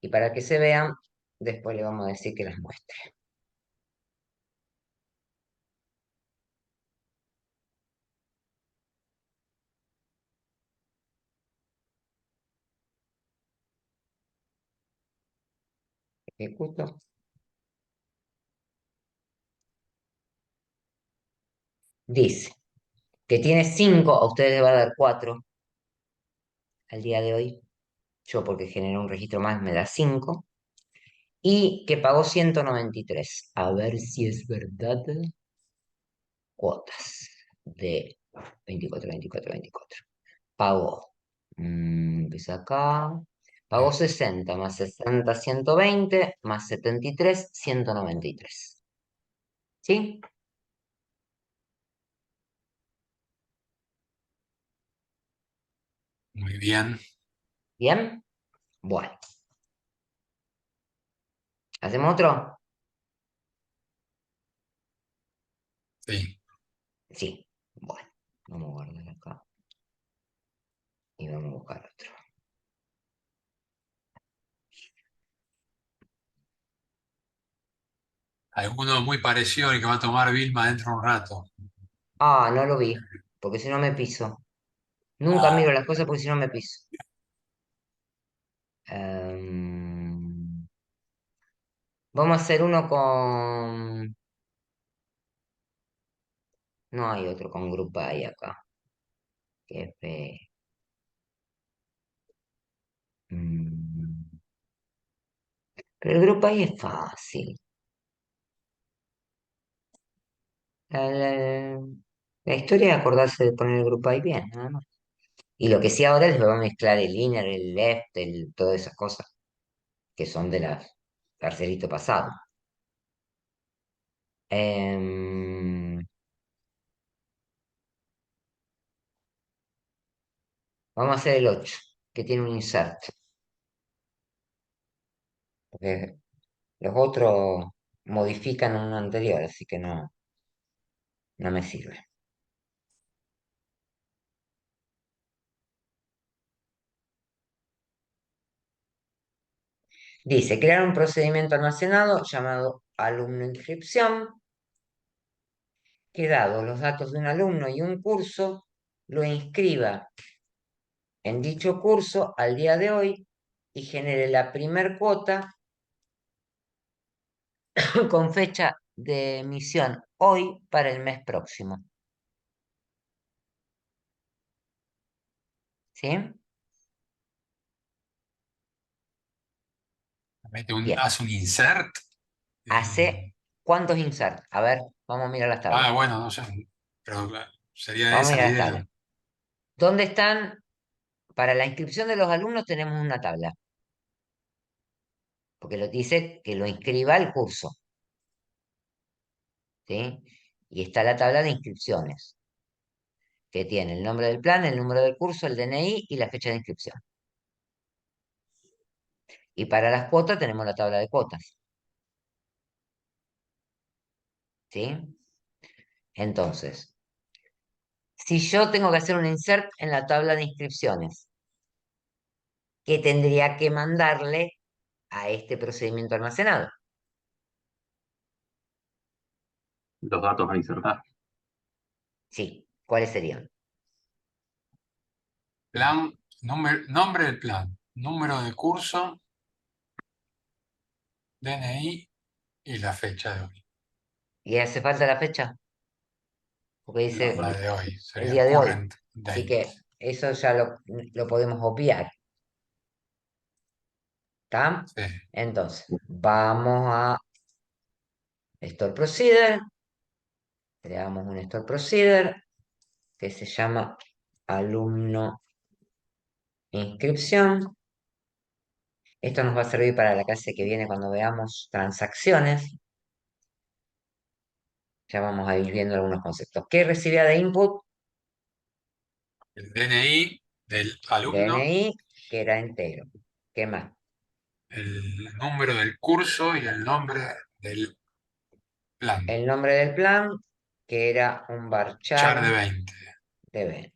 Y para que se vean, después le vamos a decir que las muestre. Ejecuto. Dice que tiene 5, a ustedes les va a dar 4 al día de hoy. Yo porque generé un registro más me da 5. Y que pagó 193. A ver si es verdad. Cuotas de 24. Pagó. Empieza acá. Pagó 60 más 60, 120 más 73, 193. ¿Sí? Muy bien. ¿Bien? Bueno. ¿Hacemos otro? Sí. Sí. Bueno. Vamos a guardar acá. Y vamos a buscar otro. Alguno muy parecido al que va a tomar Vilma dentro de un rato. Ah, no lo vi. Porque si no me piso. Nunca Ah, miro las cosas porque si no me piso. Em, Vamos a hacer uno con... No hay otro con Grupal acá. Qué fe. Mm, Pero el Grupal es fácil. La, la- la historia es acordarse de poner el Grupal bien, nada más. Y lo que sí ahora les va a mezclar el inner, el left, todas esas cosas que son de las carcelito pasado. Em, Vamos a hacer el 8 que tiene un insert. Porque los otros modifican uno anterior, así que no me sirve. Dice, crear un procedimiento almacenado llamado alumno inscripción, que dado los datos de un alumno y un curso, lo inscriba en dicho curso al día de hoy y genere la primer cuota con fecha de emisión hoy para el mes próximo. ¿Sí? Bien. hace un insert. Hace, ¿cuántos insert? A ver, vamos a mirar las tablas. Bueno, no sé. Pero sería Vamos a esa la mirar las idea. tablas. ¿Dónde están? Para la inscripción de los alumnos tenemos una tabla, porque lo dice que lo inscriba al curso, ¿sí? Y está la tabla de inscripciones, que tiene el nombre del plan, el número del curso, el DNI y la fecha de inscripción. Y para las cuotas tenemos la tabla de cuotas, ¿sí? Entonces, si yo tengo que hacer un insert en la tabla de inscripciones, ¿qué tendría que mandarle a este procedimiento almacenado? Los datos a insertar. Sí, ¿cuáles serían? Plan, nombre del plan, número de curso, DNI y la fecha de hoy. ¿Y hace falta la fecha? Porque dice La de hoy el sería día de hoy. current Así date. que eso ya lo podemos obviar. ¿Está? Sí. Entonces, vamos a Store Procedure. Creamos un Store Procedure que se llama alumno inscripción. Esto nos va a servir para la clase que viene cuando veamos transacciones. Ya vamos a ir viendo algunos conceptos. ¿Qué recibía de input? El DNI del alumno, DNI, que era entero. ¿Qué más? el número del curso y el nombre del plan. El nombre del plan, que era un Char de varchar 20. de 20.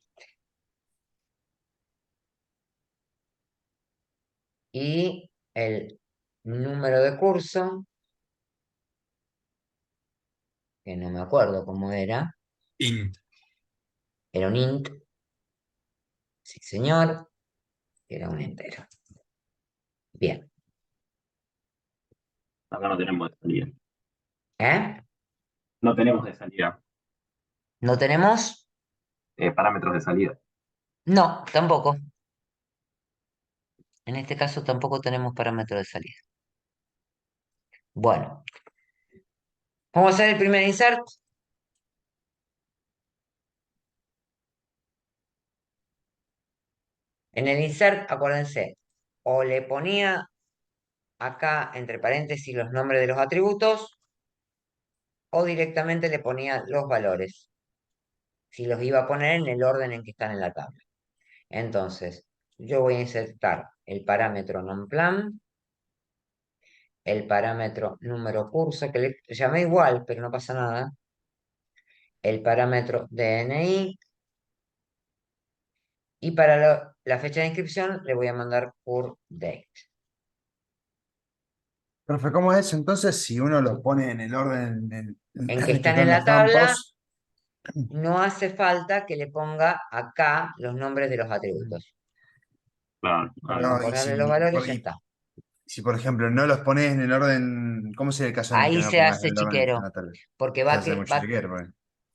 Y el número de curso, que no me acuerdo cómo era, Int. era un int, sí señor, era un entero. Bien, Acá no tenemos de salida. ¿Eh? No tenemos de salida. ¿No tenemos? Parámetros de salida. No, tampoco. En este caso tampoco tenemos parámetro de salida. Bueno, vamos a hacer el primer insert. En el insert, acuérdense, o le ponía acá entre paréntesis los nombres de los atributos o directamente le ponía los valores, si los iba a poner en el orden en que están en la tabla. Entonces, yo voy a insertar el parámetro nonplan, el parámetro número curso, que le llamé igual, pero no pasa nada, el parámetro DNI, y para la fecha de inscripción le voy a mandar por date. Profe, ¿cómo es entonces si uno los pone en el orden En que en que están en están la los tabla, campos? no hace falta que le ponga acá los nombres de los atributos. Claro, Vamos a Pero, ponerle los valores y ya está. si, por ejemplo, no los pones en el orden, ¿cómo sería el caso en el que Ahí no lo se pongas en hace el orden en que están chiquero, la tabla? porque Se hace mucho chiquero,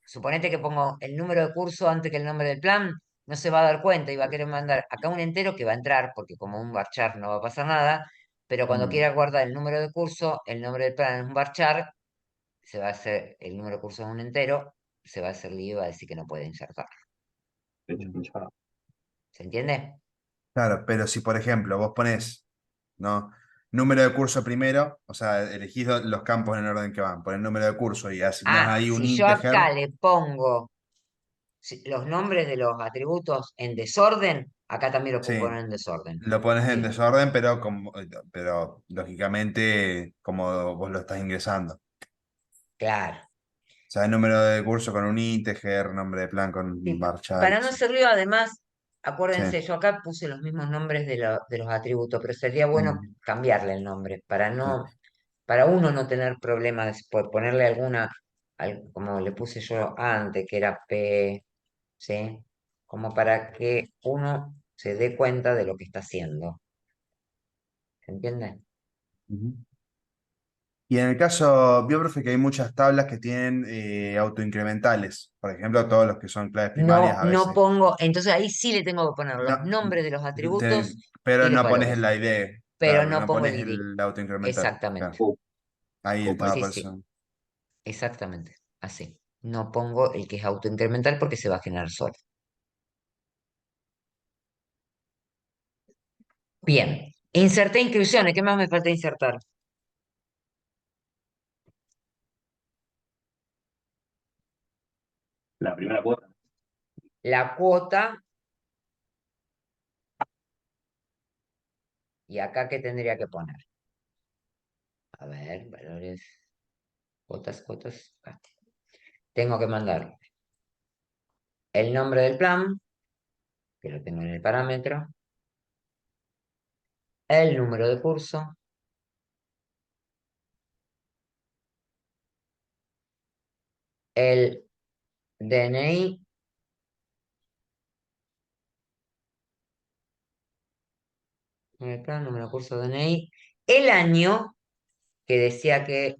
suponete que pongo el número de curso antes que el nombre del plan, no se va a dar cuenta y va a querer mandar acá un entero que va a entrar, porque como un varchar no va a pasar nada, pero cuando Mm, quiera guardar el número de curso, el nombre del plan es un varchar, se va a hacer, el número de curso es un entero, se va a hacer lío y va a decir que no puede insertar. fecha pinchada. ¿Se entiende? Claro, pero si, por ejemplo, vos pones, ¿no? Número de curso primero, o sea, elegís los campos en el orden que van, pones número de curso y asignás Ah, ahí un si yo acá integer, le pongo los nombres de los atributos en desorden, acá también lo puedo sí, poner en desorden. lo pones en Sí, desorden, pero lógicamente como vos lo estás ingresando. O claro. sea, el número de curso con un integer, nombre de plan Sí, con varchar y para qué no sé yo. ser lío, además, Sí. acuérdense, yo acá puse los mismos nombres de los atributos, pero sería bueno Mm, cambiarle el nombre para sí. no, para uno no tener problemas después, ponerle alguna, como le puse yo antes, que era P, ¿sí? Como para que uno se dé cuenta de lo que está haciendo. ¿Se entiende? Ujú. Y en el caso, vio, profe, que hay muchas tablas que tienen autoincrementales. Por ejemplo, todos los que son claves primarias No, a no veces. pongo, entonces ahí sí le tengo que poner No, los nombres de los te- atributos pero y los no pones el valores, ID, pero claro, pero no no pongo pones el ID. el autoincremental. Exactamente. Claro. Ahí estaba Sí, por sí. eso. Exactamente, así. No pongo el que es autoincremental porque se va a generar solo. Bien, inserté inscripciones. ¿Qué más me falta insertar? La primera cuota. La cuota. ¿Y acá qué tendría que poner? A ver, valores, cuotas, cuotas. Tengo que mandar el nombre del plan, que lo tengo en el parámetro, el número de curso, el DNI, el plan, número de curso, DNI, el año, que decía que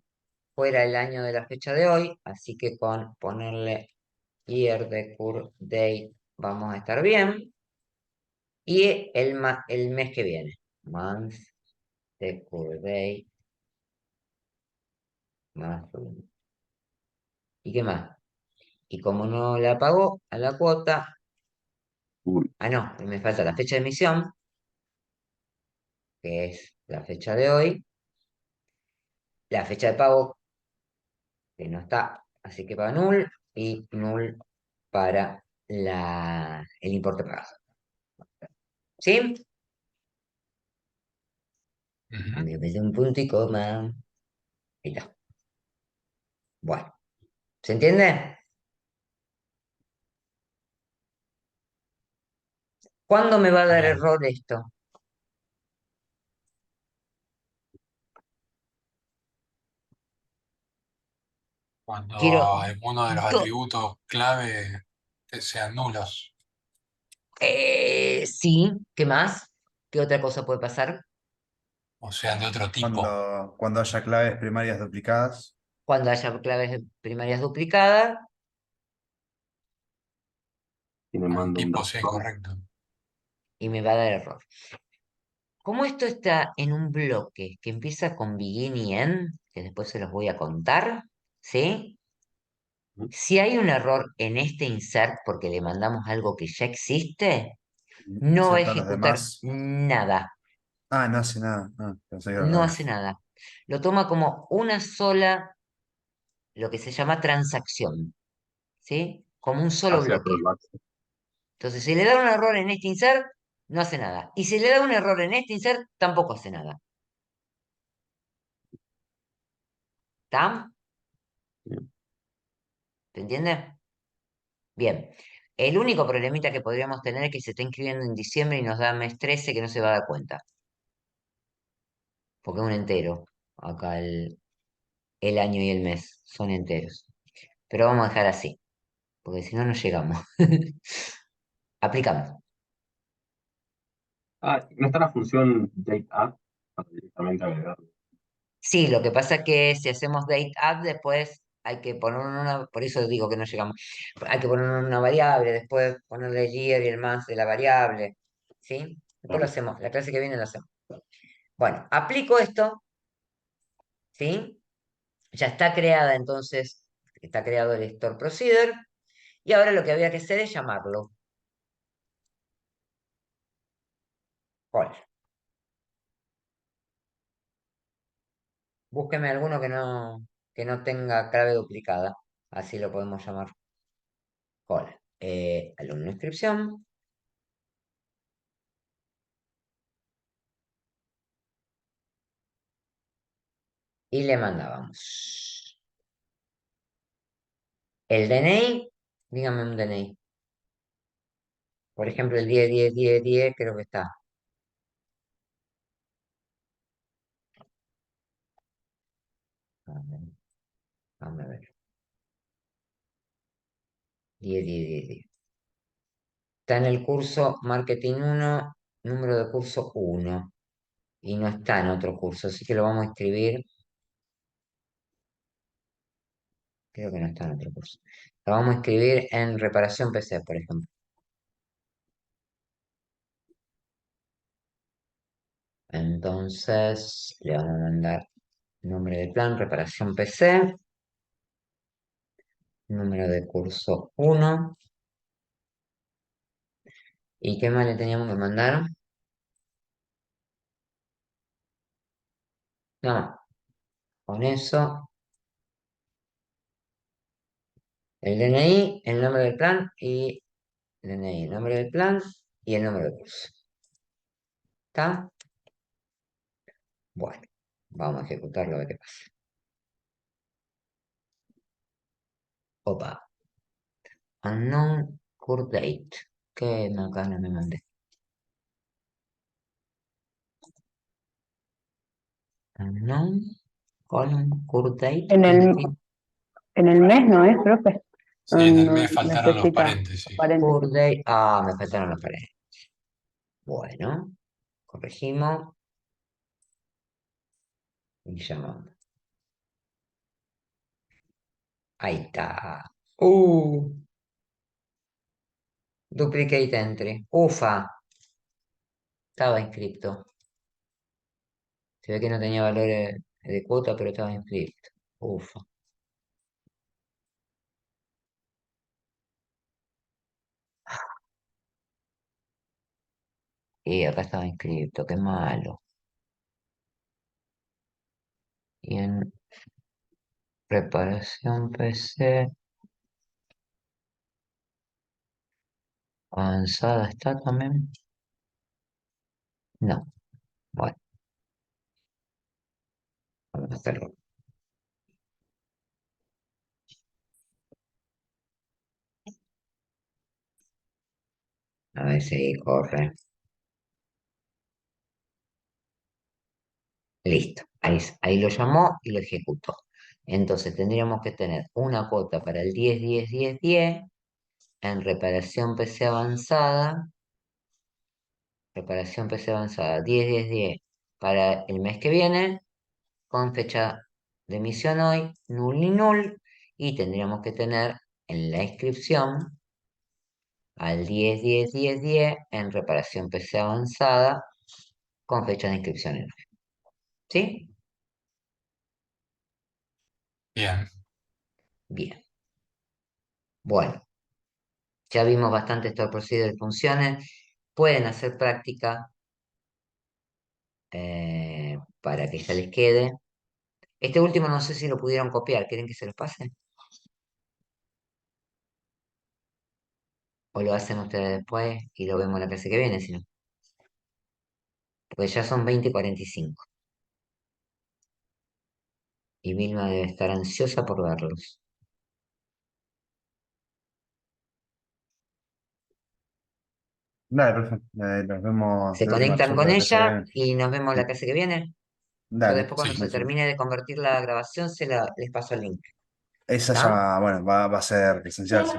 fuera el año de la fecha de hoy, así que con ponerle year de cur date vamos a estar bien. Y el mes que viene. Month de cur date. Más uno. ¿Y qué más? Y como no la pagó a la cuota, Uy, no, me falta la fecha de emisión, que es la fecha de hoy, la fecha de pago, que no está, así que para null, y null para el importe pagado. ¿Sí? Ujú. Me puse un punto y coma. Ahí está. Bueno, ¿se entiende? ¿Cuándo me va a dar Bien. error esto? Quiero, Cuando alguno de los do- atributos clave sean nulos. sí, ¿qué más? ¿Qué otra cosa puede pasar? O sea, de otro tipo. Cuando haya claves primarias duplicadas. Cuando haya claves primarias duplicadas, Y me Al manda un tipo, drop. sí, correcto. y me va a dar error. Como esto está en un bloque que empieza con begin y end, que después se los voy a contar, ¿sí? Si hay un error en este insert porque le mandamos algo que ya existe, no va a Inserta los ejecutar demás. nada, Ah, no hace nada. Ah, pensé que era al no hace revés. nada. Lo toma como una sola, lo que se llama transacción, ¿sí? Como un solo Hacia bloque. callbacks. Entonces, si le da un error en este insert, no hace nada. Y si le da un error en este insert, tampoco hace nada. ¿Está? ¿Te entiendes? Bien. El único problemita que podríamos tener es que se está inscribiendo en diciembre y nos da mes 13 que no se va a dar cuenta. Porque es un entero. Acá el año y el mes son enteros. Pero vamos a dejar así, porque si no, no llegamos. Aplicamos. Ah, ¿no está la función date add para directamente agregarlo? Sí, lo que pasa es que si hacemos date add, después hay que poner una, por eso digo que no llegamos, hay que poner una variable, después ponerle el year y el month de la variable, ¿sí? Después lo Claro. hacemos, la clase que viene lo hacemos. Bueno, aplico esto, ¿sí? Ya está creada entonces, está creado el store procedure, y ahora lo que había que hacer es llamarlo. Hola. Búsqueme alguno que no tenga clave duplicada, así lo podemos llamar. Hola. Alumno inscripción. Y le mandábamos el DNI, dígame un DNI. Por ejemplo, el 10 10 10 10 creo que está. A ver, vamos a ver. 10 10 10 10. Está en el curso Marketing 1, número de curso 1. Y no está en otro curso, así que lo vamos a escribir. Creo que no está en otro curso. Lo vamos a escribir en reparación PC, por ejemplo. Entonces, le vamos a mandar nombre de plan, reparación PC, número de curso 1. ¿Y qué más le teníamos que mandar? No, con eso, el DNI, el nombre del plan y DNI, el nombre del plan y el número de curso. ¿Está? Bueno, vamos a ejecutarlo a ver qué pasa. Opa, unknown court date. ¿Qué macana me mandé? Unknown colon court date. En ¿Qué el, significa? en el mes, ¿no es, profe? Sí, en el No mes faltaron los necesita paréntesis. Court paréntesis. date. Ah, me faltaron las paredes. Bueno, corregimos y llamamos. Ahí está. Duplicate entry. Ufa, estaba inscripto. Se ve que no tenía valores de cuota, pero estaba inscripto. Ufa. Y acá estaba inscripto, qué malo. Y en reparación PC avanzada está también. No, bueno, vamos a hacerlo. A ver si corre. Listo. Ahí lo llamó y lo ejecutó. Entonces tendríamos que tener una cuota para el 10 10 10 10 en reparación PC avanzada. Reparación PC avanzada 10 10 10 para el mes que viene, con fecha de emisión hoy, null y null, y tendríamos que tener en la inscripción al 10-10-10-10 en reparación PC avanzada con fecha de inscripción en hoy. ¿Sí? Bien. Bien. Bueno, ya vimos bastante Store Procedure funciones. Pueden hacer práctica para que ya les quede. Este último no sé si lo pudieron copiar. ¿Quieren que se los pase? ¿O lo hacen ustedes después y lo vemos la clase que viene, si no? Porque ya son 20:45. Y Vilma debe estar ansiosa por verlos. Dale, perfecto. Nos vemos Se la última conectan consulta con de la clase que ella viene. y nos vemos la Sí. clase que viene. Yo Dale, después cuando Sí. se buenísimo. termine de convertir la grabación les paso el link. Esa ¿Está? ya, bueno, va a ser presencial, sí.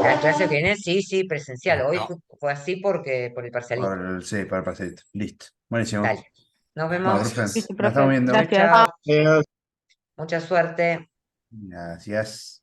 La clase que viene, sí, sí, presencial. Hoy Listo. fue así porque por el parcialito. Sí, por el parcelito. Listo. Buenísimo. Dale. Nos Bueno, vemos. profe, Gracias. Listo, nos estamos profe. viendo. Chao, Gracias. chao. Adiós. Mucha suerte. Gracias.